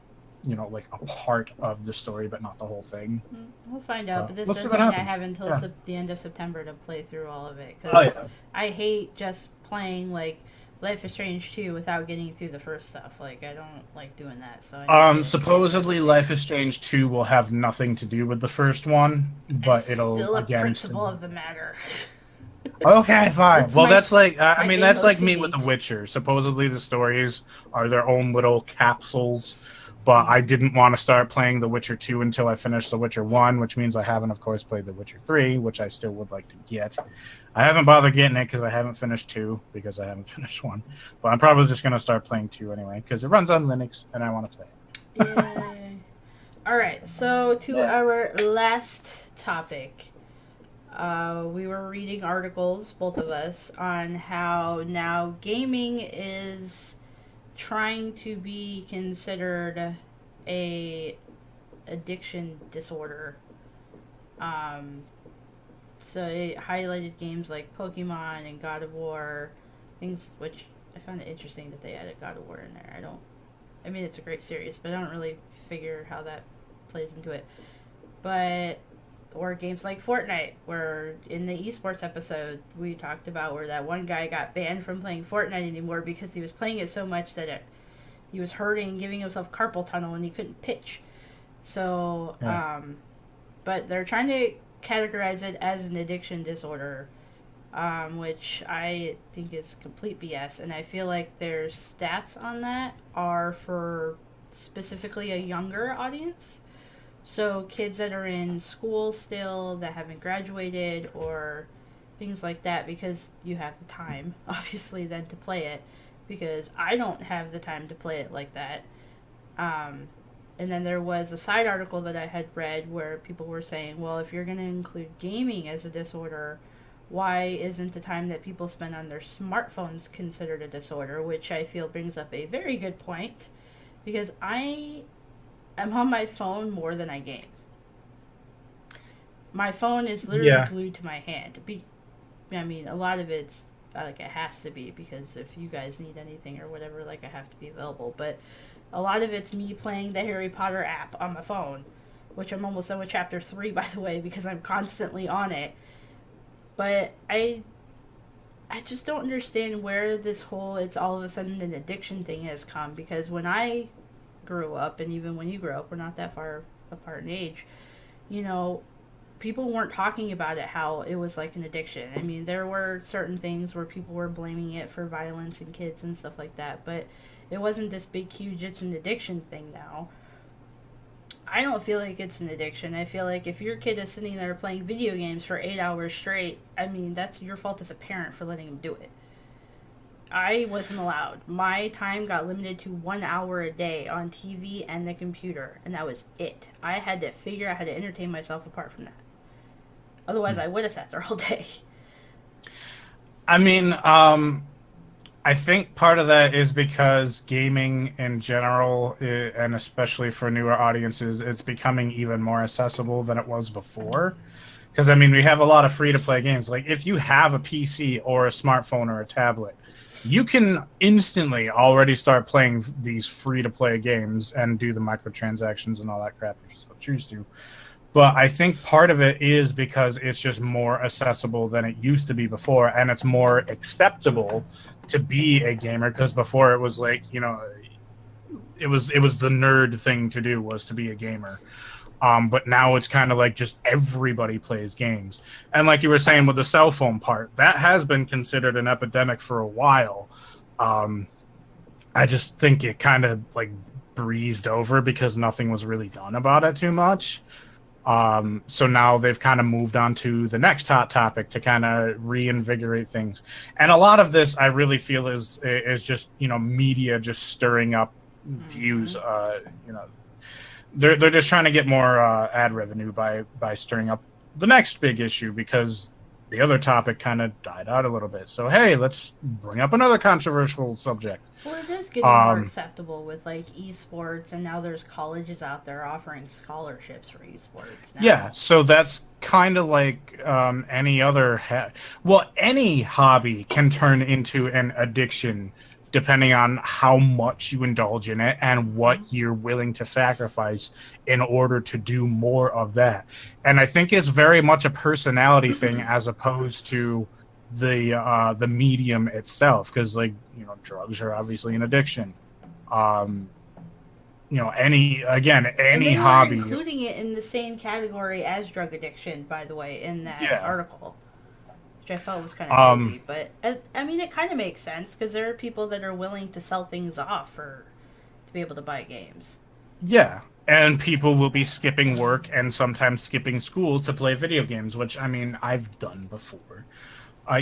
A: like a part of the story, but not the whole thing.
B: We'll find out. But this doesn't mean I have until the end of September to play through all of it. Cause I hate just playing like Life is Strange 2 without getting through the first stuff. Like, I don't like doing that. So
A: supposedly Life is Strange 2 will have nothing to do with the first one, but it'll
B: still a
A: again
B: principle of the matter.
A: Okay, fine.
B: That's
A: well,
B: my-
A: that's like I
B: my
A: mean
B: game
A: that's like
B: OCD.
A: me with The Witcher. Supposedly the stories are their own little capsules, but I didn't want to start playing The Witcher 2 until I finished The Witcher 1, which means I haven't, of course, played The Witcher 3, which I still would like to get. I haven't bothered getting it because I haven't finished 2, because I haven't finished 1. But I'm probably just going to start playing 2 anyway, because it runs on Linux, and I want to play it.
B: Yay. All right, so to our last topic. We were reading articles, both of us, on how now gaming is trying to be considered a addiction disorder. So it highlighted games like Pokemon and God of War, things which I found it interesting that they added God of War in there. I mean, it's a great series, but I don't really figure how that plays into it. Or games like Fortnite, where in the esports episode we talked about where that one guy got banned from playing Fortnite anymore because he was playing it so much that he was hurting, giving himself carpal tunnel, and he couldn't pitch. So, but they're trying to categorize it as an addiction disorder, which I think is complete BS. And I feel like their stats on that are for specifically a younger audience. So kids that are in school still, that haven't graduated, or things like that, because you have the time, obviously, then to play it, because I don't have the time to play it like that. And then there was a side article that I had read where people were saying, well, if you're going to include gaming as a disorder, why isn't the time that people spend on their smartphones considered a disorder? Which I feel brings up a very good point, because I'm on my phone more than I game. My phone is literally glued to my hand. I mean, a lot of it's like it has to be, because if you guys need anything or whatever, like I have to be available. But a lot of it's me playing the Harry Potter app on my phone, which I'm almost done with chapter 3, by the way, because I'm constantly on it. But I just don't understand where this whole it's all of a sudden an addiction thing has come, because when I grew up, and even when you grew up, we're not that far apart in age, people weren't talking about it how it was like an addiction. I mean, there were certain things where people were blaming it for violence in kids and stuff like that, but it wasn't this big, huge, it's an addiction thing now. I don't feel like it's an addiction. I feel like if your kid is sitting there playing video games for 8 hours straight, I mean, that's your fault as a parent for letting him do it. I wasn't allowed. My time got limited to 1 hour a day on TV and the computer, and that was it. I had to figure out how to entertain myself apart from that. Otherwise, I would have sat there all day.
A: I mean, I think part of that is because gaming in general, and especially for newer audiences, it's becoming even more accessible than it was before. Because, I mean, we have a lot of free-to-play games. Like, if you have a PC or a smartphone or a tablet, you can instantly already start playing these free-to-play games and do the microtransactions and all that crap if you so choose to. But I think part of it is because it's just more accessible than it used to be before, and it's more acceptable to be a gamer. Because before it was like, you know, it was the nerd thing to do was to be a gamer. But now it's kind of like just everybody plays games. And like you were saying with the cell phone part, that has been considered an epidemic for a while. I just think it kind of like breezed over because nothing was really done about it too much. So now they've kind of moved on to the next hot topic to kind of reinvigorate things. And a lot of this I really feel is just, you know, media just stirring up views. You know, they're just trying to get more ad revenue by stirring up the next big issue, because the other topic kind of died out a little bit. So hey, let's bring up another controversial subject.
B: Well, it is getting more acceptable with like esports, and now there's colleges out there offering scholarships for esports now.
A: Yeah, so that's kind of like any other any hobby can turn into an addiction depending on how much you indulge in it and what you're willing to sacrifice in order to do more of that. And I think it's very much a personality thing as opposed to the medium itself, because, like, you know, drugs are obviously an addiction. You know, any hobby,
B: including it in the same category as drug addiction, by the way, in that article, which I felt was kind of crazy. But I mean, it kind of makes sense because there are people that are willing to sell things off to be able to buy games.
A: Yeah. And people will be skipping work and sometimes skipping school to play video games, which, I mean, I've done before.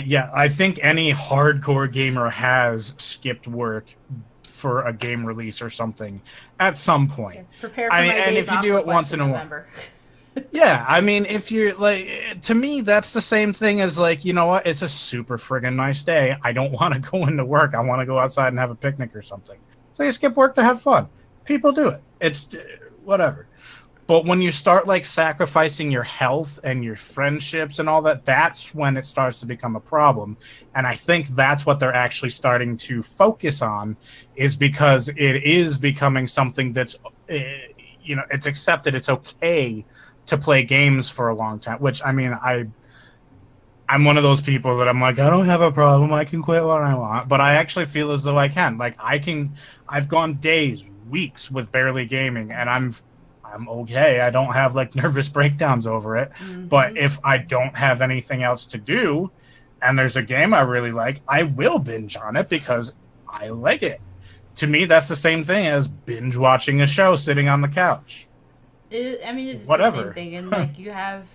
A: Yeah, I think any hardcore gamer has skipped work for a game release or something at some point.
B: Yeah, prepare for my days if you do it once in a while.
A: Yeah, I mean, if you're like, to me, that's the same thing as, like, you know what? It's a super friggin' nice day. I don't want to go into work. I want to go outside and have a picnic or something. So you skip work to have fun. People do it. It's whatever. But when you start, like, sacrificing your health and your friendships and all that, that's when it starts to become a problem. And I think that's what they're actually starting to focus on, is because it is becoming something that's, you know, it's accepted. It's okay to play games for a long time, which, I mean, I'm one of those people that I'm like, I don't have a problem. I can quit when I want. But I actually feel as though I can. Like, I've gone days, weeks with barely gaming, and I'm okay. I don't have, like, nervous breakdowns over it. Mm-hmm. But if I don't have anything else to do and there's a game I really like, I will binge on it because I like it. To me, that's the same thing as binge watching a show sitting on the couch.
B: It's
A: whatever.
B: The same thing. And, like, you have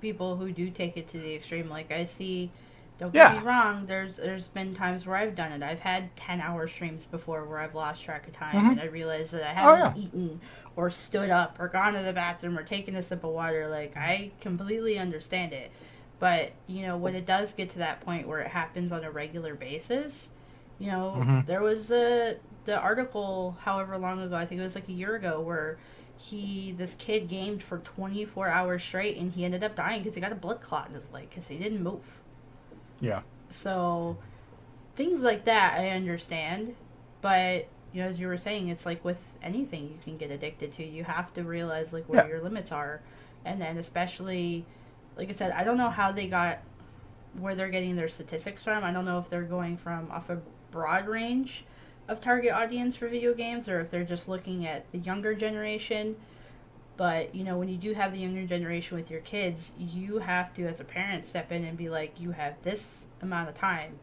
B: people who do take it to the extreme. Like, I see, don't get me wrong, there's been times where I've done it. I've had 10-hour streams before where I've lost track of time, and I realized that I haven't eaten or stood up or gone to the bathroom or taken a sip of water. Like, I completely understand it. But, you know, when it does get to that point where it happens on a regular basis, you know, there was the article however long ago, I think it was like a year ago, where this kid gamed for 24 hours straight and he ended up dying because he got a blood clot in his leg because he didn't move.
A: Yeah.
B: So things like that I understand, but, you know, as you were saying, it's like with anything you can get addicted to. You have to realize, like, where your limits are. And then especially, like I said, I don't know how they got where they're getting their statistics from. I don't know if they're going from off a broad range of target audience for video games or if they're just looking at the younger generation. But, you know, when you do have the younger generation with your kids, you have to, as a parent, step in and be like, you have this amount of time,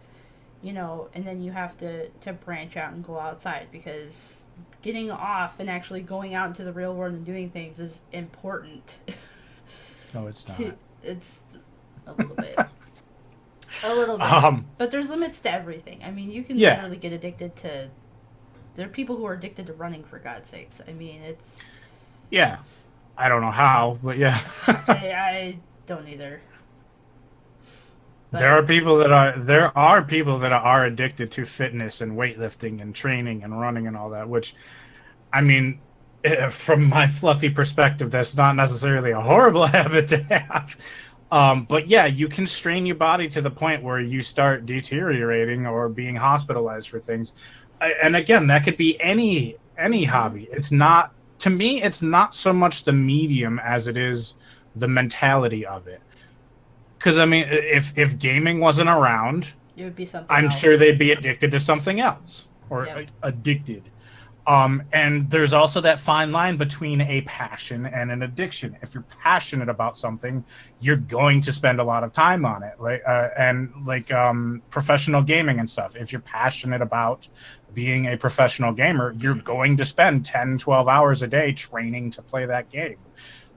B: you know, and then you have to branch out and go outside, because getting off and actually going out into the real world and doing things is important.
A: No, it's not.
B: It's a little bit. A little bit. But there's limits to everything. I mean, you can literally get addicted to... There are people who are addicted to running, for God's sakes. I mean, it's...
A: Yeah. I don't know how, but yeah.
B: I don't either. But
A: There are people that are addicted to fitness and weightlifting and training and running and all that, which, I mean, from my fluffy perspective, that's not necessarily a horrible habit to have. But yeah, you can strain your body to the point where you start deteriorating or being hospitalized for things. And again, that could be any hobby. It's not, to me, it's not so much the medium as it is the mentality of it. Because I mean, if gaming wasn't around,
B: it would be something
A: I'm
B: else.
A: sure they'd be addicted to something else or
B: Yep.
A: addicted. And there's also that fine line between a passion and an addiction. If you're passionate about something, you're going to spend a lot of time on it, like professional gaming and stuff. If you're passionate about being a professional gamer, you're going to spend 10, 12 hours a day training to play that game.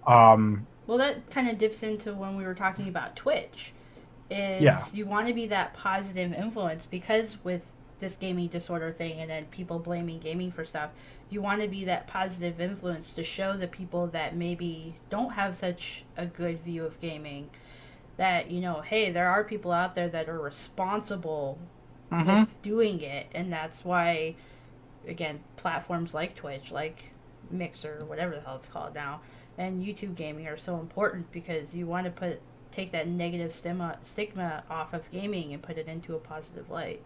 B: Well, that kind of dips into when we were talking about Twitch. You want to be that positive influence, because with this gaming disorder thing and then people blaming gaming for stuff, you want to be that positive influence to show the people that maybe don't have such a good view of gaming that, you know, hey, there are people out there that are responsible with doing it. And that's why, again, platforms like Twitch, like Mixer, whatever the hell it's called now, and YouTube gaming are so important, because you want to take that negative stigma off of gaming and put it into a positive light.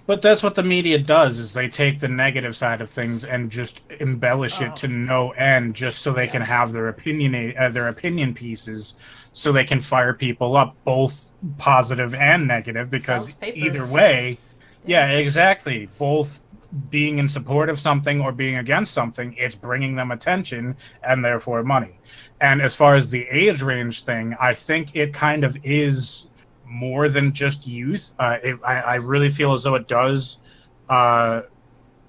A: But that's what the media does, is they take the negative side of things and just embellish it to no end, just so they can have their opinion pieces, so they can fire people up, both positive and negative, because either way, yeah, exactly, both being in support of something or being against something, it's bringing them attention and therefore money. And as far as the age range thing, I think it kind of is more than just youth. I really feel as though it does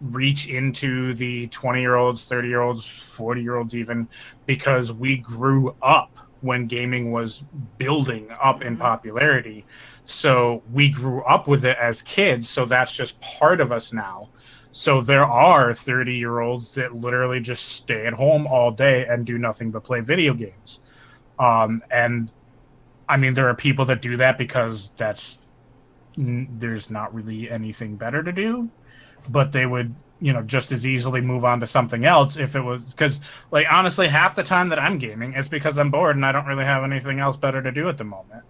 A: reach into the 20-year-olds, 30-year-olds, 40-year-olds even, because we grew up when gaming was building up in popularity. So we grew up with it as kids, so that's just part of us now. So there are 30-year-olds that literally just stay at home all day and do nothing but play video games. And I mean, there are people that do that because there's not really anything better to do, but they would, you know, just as easily move on to something else if it was, because, like, honestly, half the time that I'm gaming, it's because I'm bored and I don't really have anything else better to do at the moment.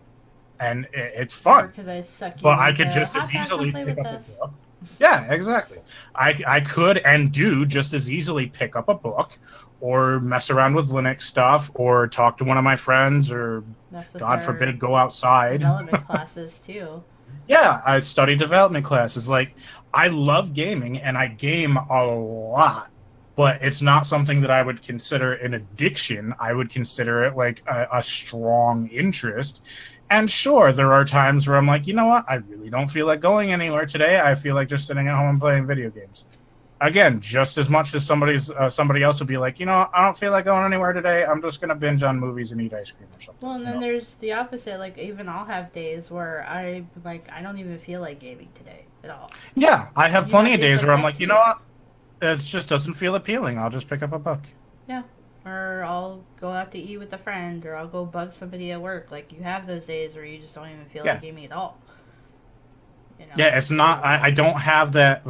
A: And it's fun.
B: Because I suck you.
A: But I could just as easily pick up a book. Yeah, exactly. I could and do just as easily pick up a book or mess around with Linux stuff or talk to one of my friends or, God forbid, go outside.
B: Development classes, too.
A: Yeah, I study development classes. Like, I love gaming and I game a lot, but it's not something that I would consider an addiction. I would consider it like a strong interest. And sure, there are times where I'm like, you know what? I really don't feel like going anywhere today. I feel like just sitting at home and playing video games. Again, just as much as somebody else would be like, you know, I don't feel like going anywhere today. I'm just going to binge on movies and eat ice cream or something.
B: Well, and then there's the opposite. Like, even I'll have days where I don't even feel like gaming today at all.
A: Yeah, I have plenty of days where I'm like, you know what? It just doesn't feel appealing. I'll just pick up a book.
B: Yeah. Or I'll go out to eat with a friend, or I'll go bug somebody at work. Like, you have those days where you just don't even feel like gaming at all. You know?
A: Yeah, it's not. I don't have that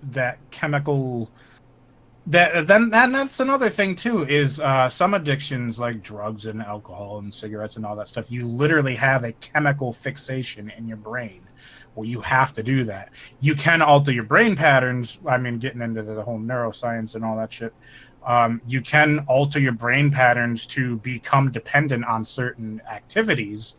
A: that chemical. That's another thing too. Is some addictions like drugs and alcohol and cigarettes and all that stuff. You literally have a chemical fixation in your brain. Well, you have to do that. You can alter your brain patterns. I mean, getting into the whole neuroscience and all that shit. You can alter your brain patterns to become dependent on certain activities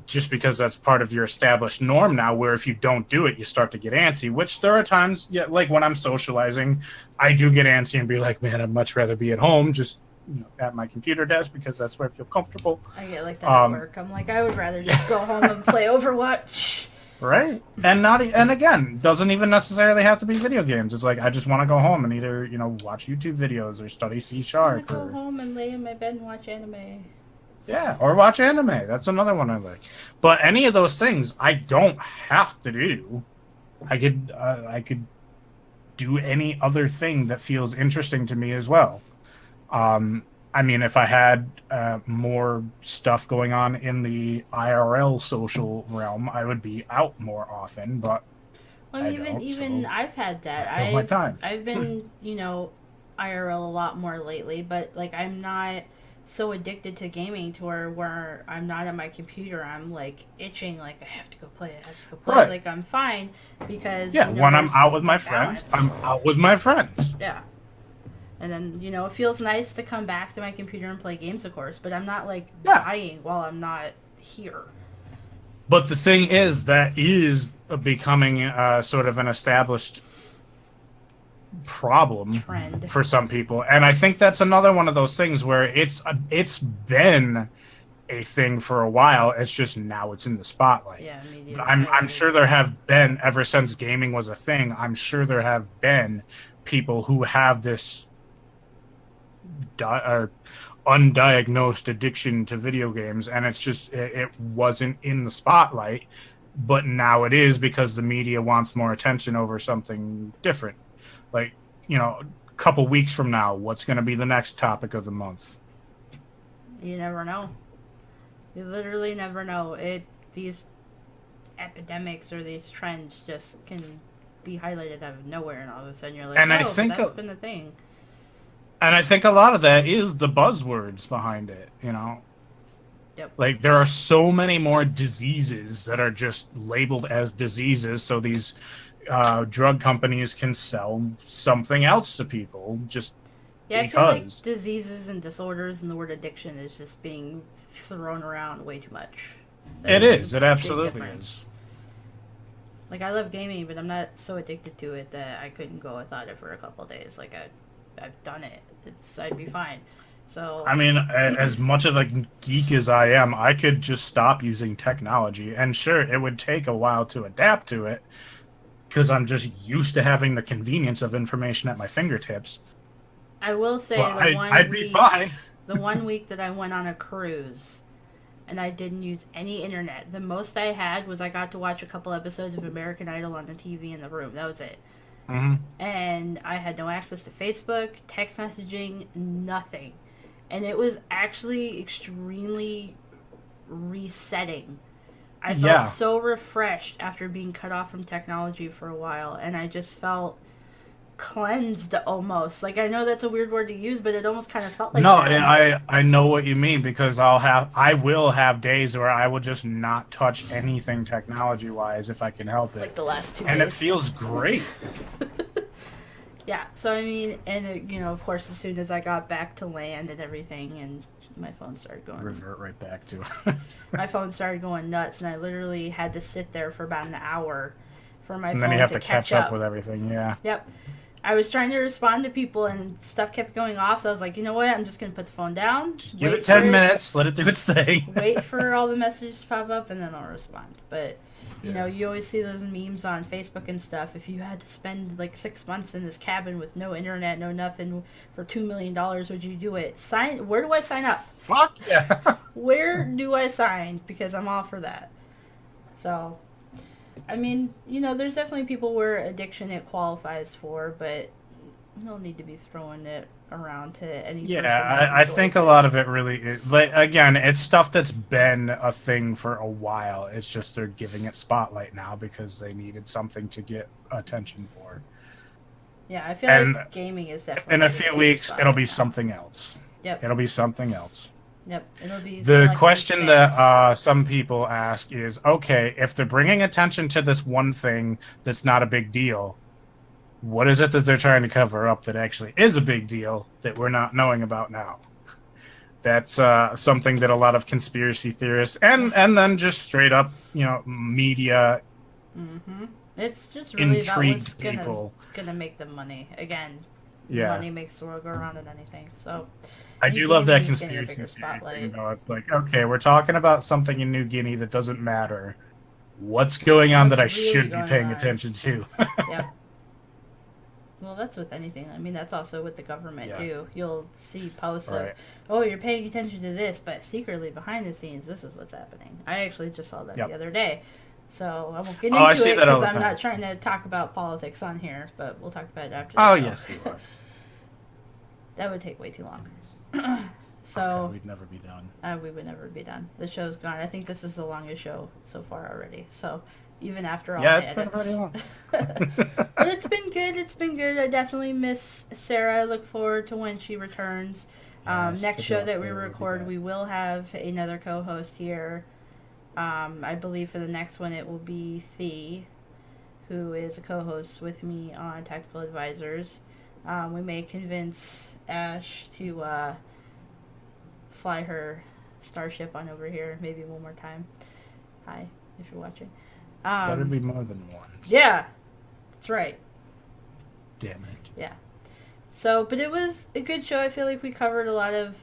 A: just because that's part of your established norm now, where if you don't do it, you start to get antsy, which there are times, yeah, like when I'm socializing, I do get antsy and be like, man, I'd much rather be at home, just, you know, at my computer desk, because that's where I feel comfortable.
B: I get like that at work. I'm like, I would rather just go home and play Overwatch.
A: Right. And again, doesn't even necessarily have to be video games. It's like, I just want to go home and either, you know, watch YouTube videos or study C#.
B: I want to go home and lay in my bed and watch anime.
A: Yeah, or watch anime. That's another one I like. But any of those things, I don't have to do. I could do any other thing that feels interesting to me as well. I mean, if I had more stuff going on in the IRL social realm, I would be out more often. But
B: Well,
A: I
B: even
A: so
B: I've had that.
A: I fill my time.
B: I've been, IRL a lot more lately, but like I'm not so addicted to gaming to where I'm not at my computer. I'm like itching, like I have to go play. I have to go play.
A: Right.
B: Like I'm fine because
A: Yeah, when I'm
B: there's
A: out with my
B: that
A: friends,
B: balance.
A: I'm out with my friends.
B: Yeah. And then, it feels nice to come back to my computer and play games, of course, but I'm not, like, dying while I'm not here.
A: But the thing is, that is becoming sort of an established problem
B: Trend.
A: for some people. And I think that's another one of those things where it's been a thing for a while. It's just now it's in the spotlight.
B: Yeah, media.
A: I'm sure there have been, ever since gaming was a thing, I'm sure there have been people who have this undiagnosed addiction to video games, and it's just it wasn't in the spotlight, but now it is because the media wants more attention over something different. Like, a couple weeks from now, what's going to be the next topic of the month?
B: You never know. You literally never know. These epidemics or these trends just can be highlighted out of nowhere, and all of a sudden you're like,
A: and
B: oh,
A: I think
B: that's been a thing.
A: And I think a lot of that is the buzzwords behind it,
B: Yep.
A: Like, there are so many more diseases that are just labeled as diseases, so these drug companies can sell something else to people just
B: Yeah,
A: because.
B: I feel like diseases and disorders and the word addiction is just being thrown around way too much.
A: It is. It absolutely is.
B: Like, I love gaming, but I'm not so addicted to it that I couldn't go without it for a couple of days. Like, I've done it. I'd be fine. So
A: I mean, as much of a geek as I am, I could just stop using technology. And sure, it would take a while to adapt to it because I'm just used to having the convenience of information at my fingertips.
B: I will say
A: I'd be fine.
B: The 1 week that I went on a cruise and I didn't use any internet, the most I had was I got to watch a couple episodes of American Idol on the TV in the room. That was it.
A: Mm-hmm.
B: And I had no access to Facebook, text messaging, nothing. And it was actually extremely resetting. I felt so refreshed after being cut off from technology for a while, and I just felt cleansed almost. Like, I know that's a weird word to use, but it almost kind of felt like that.
A: No, I know what you mean, because I will have days where I will just not touch anything technology wise if I can help it.
B: Like the last 2 days.
A: And it feels great.
B: Yeah, so I mean, and of course, as soon as I got back to land and everything, and my phone started going.
A: Revert right back to.
B: My phone started going nuts, and I literally had to sit there for about an hour for my phone to catch up.
A: And then you have to catch up with everything, yeah.
B: Yep. I was trying to respond to people, and stuff kept going off, so I was like, you know what? I'm just going to put the phone down.
A: Give it 10 minutes, let it do its thing.
B: Wait for all the messages to pop up, and then I'll respond. But, you always see those memes on Facebook and stuff. If you had to spend, 6 months in this cabin with no internet, no nothing, for $2 million, would you do it? Where do I sign up?
A: Fuck yeah.
B: Where do I sign? Because I'm all for that. So, I mean, there's definitely people where addiction it qualifies for, but you don't need to be throwing it around to any person.
A: Yeah, I think a lot of it really is, again, it's stuff that's been a thing for a while. It's just they're giving it spotlight now because they needed something to get attention for.
B: Yeah, I feel like gaming is definitely...
A: In a few weeks, it'll be something else.
B: Yep.
A: It'll be something else.
B: Yep, it'll be...
A: The question that some people ask is, okay, if they're bringing attention to this one thing that's not a big deal, what is it that they're trying to cover up that actually is a big deal that we're not knowing about now? That's something that a lot of conspiracy theorists and then just straight up, media.
B: Mm-hmm. It's just really about what's
A: people.
B: gonna make them money. Again, money makes the world go around and anything. So
A: I do love that conspiracy theory thing, it's like, okay, we're talking about something in New Guinea that doesn't matter. What's going on that I should be paying attention to?
B: Yeah. Well, that's with anything. I mean, that's also with the government, too. You'll see posts of, oh, you're paying attention to this, but secretly behind the scenes, this is what's happening. I actually just saw that the other day. So I won't get into it because I'm not trying to talk about politics on here, but we'll talk about it after the show.
A: Yes, you are.
B: That would take way too long. So
A: Okay, we'd never be done.
B: we would never be done. The show's gone. I think this is the longest show so far already. So even after all
A: Yeah,
B: the
A: it's been pretty
B: edits.
A: long.
B: But it's been good. It's been good. I definitely miss Sarah. I look forward to when she returns.
A: Yes,
B: Next
A: the
B: show that we
A: doctor will be
B: record,
A: back.
B: we will have another co-host here. I believe for the next one it will be Thee, who is a co-host with me on Tactical Advisors. We may convince Ash to fly her starship on over here maybe one more time. Hi, if you're watching.
A: Better be more than once.
B: Yeah, that's right.
A: Damn it.
B: Yeah. So, but it was a good show. I feel like we covered a lot of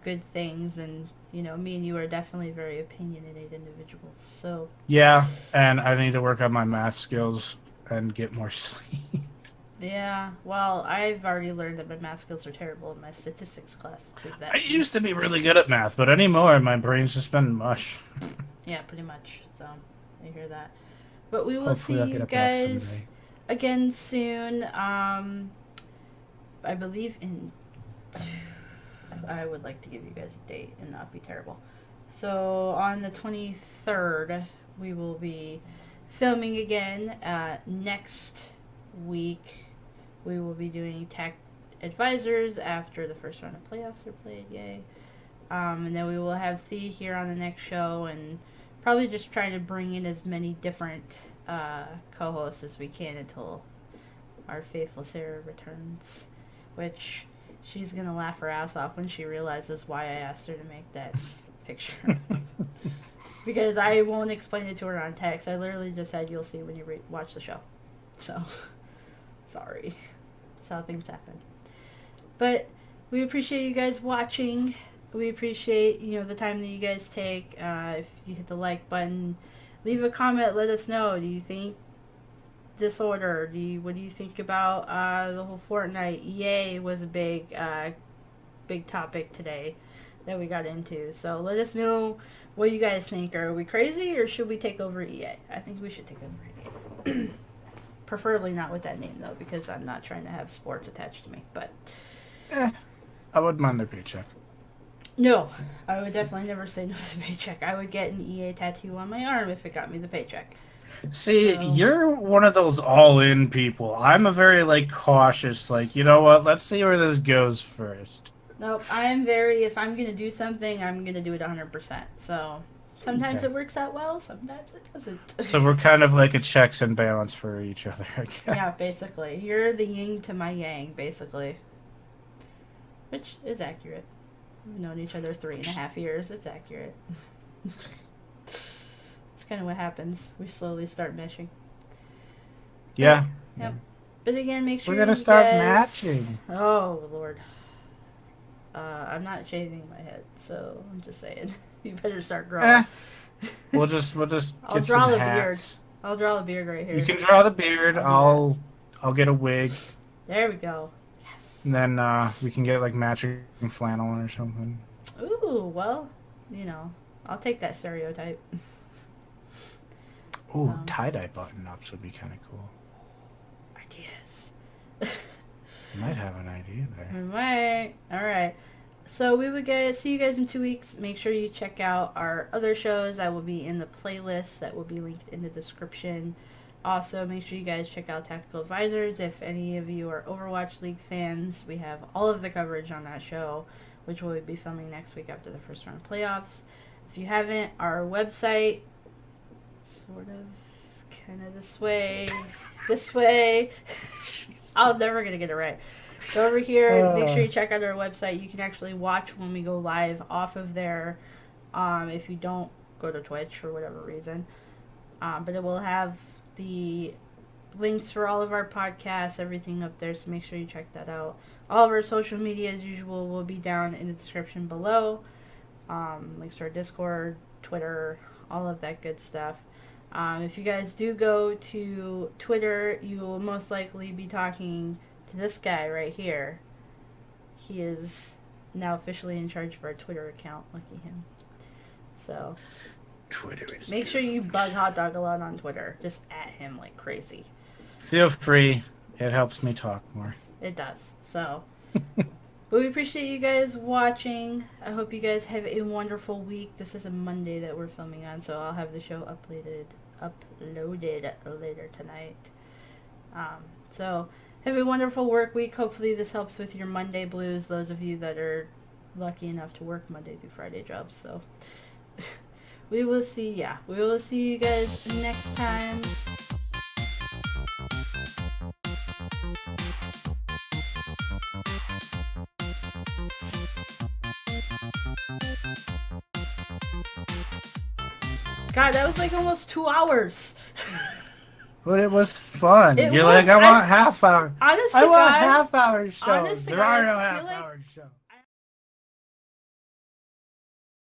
B: good things, and you know, me and you are definitely very opinionated individuals. So
A: Yeah, and I need to work on my math skills and get more sleep.
B: yeah, well, I've already learned that my math skills are terrible in my statistics class. Prove that.
A: I used to be really good at math, but anymore my brain's just been mush.
B: Yeah, pretty much. So I hear that. But we will
A: Hopefully I'll
B: see
A: get
B: you
A: a back
B: guys
A: someday.
B: again soon. I believe in. I would like to give you guys a date and not be terrible. So on the 23rd, we will be filming again. Next week, we will be doing Tech Advisors after the first round of playoffs are played. Yay! And then we will have Thea here on the next show, and probably just trying to bring in as many different co-hosts as we can until our faithful Sarah returns, which she's going to laugh her ass off when she realizes why I asked her to make that picture. Because I won't explain it to her on text. I literally just said, you'll see when you watch the show. So, sorry. That's how things happen. But we appreciate you guys watching. We appreciate, the time that you guys take. If you hit the like button, leave a comment, let us know. Do you think this order? What do you think about the whole Fortnite? EA was a big topic today that we got into. So let us know what you guys think. Are we crazy, or should we take over EA? I think we should take over EA. Preferably not with that name, though, because I'm not trying to have sports attached to me. But
A: I wouldn't mind their paycheck.
B: no, I would definitely never say no to the paycheck. I would get an EA tattoo on my arm if it got me the paycheck.
A: See,
B: So-
A: you're one of those all-in people. I'm a very, cautious, you know what, let's see where this goes first.
B: Nope, I am very, if I'm going to do something, I'm going to do it 100%. So sometimes
A: Okay.
B: it works out well, sometimes it doesn't.
A: So we're kind of like a checks and balance for each other, I guess.
B: Yeah, basically. You're the yin to my yang, basically. Which is accurate. We've known each other 3.5 years. It's accurate. It's kind of what happens. We slowly start meshing.
A: Yeah.
B: Yep. But again, make sure
A: We're gonna
B: you
A: start
B: guys...
A: matching.
B: Oh, Lord. I'm not shaving my head, so I'm just saying. You better start growing.
A: We'll just
B: I'll
A: get
B: draw
A: some
B: the
A: hats.
B: I'll draw a beard right here.
A: You can draw the beard.
B: I'll
A: I'll get a wig,
B: There we go. Yes.
A: and then we can get matching flannel or something.
B: Ooh, well, I'll take that stereotype.
A: Ooh,
B: Um,
A: tie-dye button-ups would be kind of cool.
B: Ideas.
A: Might have an idea there.
B: We might. All right. So we would see you guys in 2 weeks. Make sure you check out our other shows that will be in the playlist that will be linked in the description. Also, make sure you guys check out Tactical Advisors. If any of you are Overwatch League fans, we have all of the coverage on that show, which we'll be filming next week after the first round of playoffs. If you haven't, our website, sort of, kind of this way. I'm never going to get it right. So over here, make sure you check out our website. You can actually watch when we go live off of there if you don't go to Twitch for whatever reason. But it will have the links for all of our podcasts, everything up there, so make sure you check that out. All of our social media, as usual, will be down in the description below. Links to our Discord, Twitter, all of that good stuff. If you guys do go to Twitter, you will most likely be talking to this guy right here. He is now officially in charge of our Twitter account. Lucky him. So
A: Twitter is
B: make sure you bug Hotdog a lot on Twitter. Just at him like crazy.
A: Feel free. It helps me talk more.
B: It does. So But we appreciate you guys watching. I hope you guys have a wonderful week. This is a Monday that we're filming on, so I'll have the show uploaded later tonight. So have a wonderful work week. Hopefully this helps with your Monday blues, those of you that are lucky enough to work Monday through Friday jobs. So we will see you guys next time. God, that was like almost 2 hours.
A: But it was fun.
B: It
A: You're
B: was.
A: like, I want half hour.
B: Honest
A: I
B: to
A: want
B: God,
A: half hour shows.
B: honest to
A: There
B: God,
A: are no
B: I
A: half
B: feel like
A: hour shows.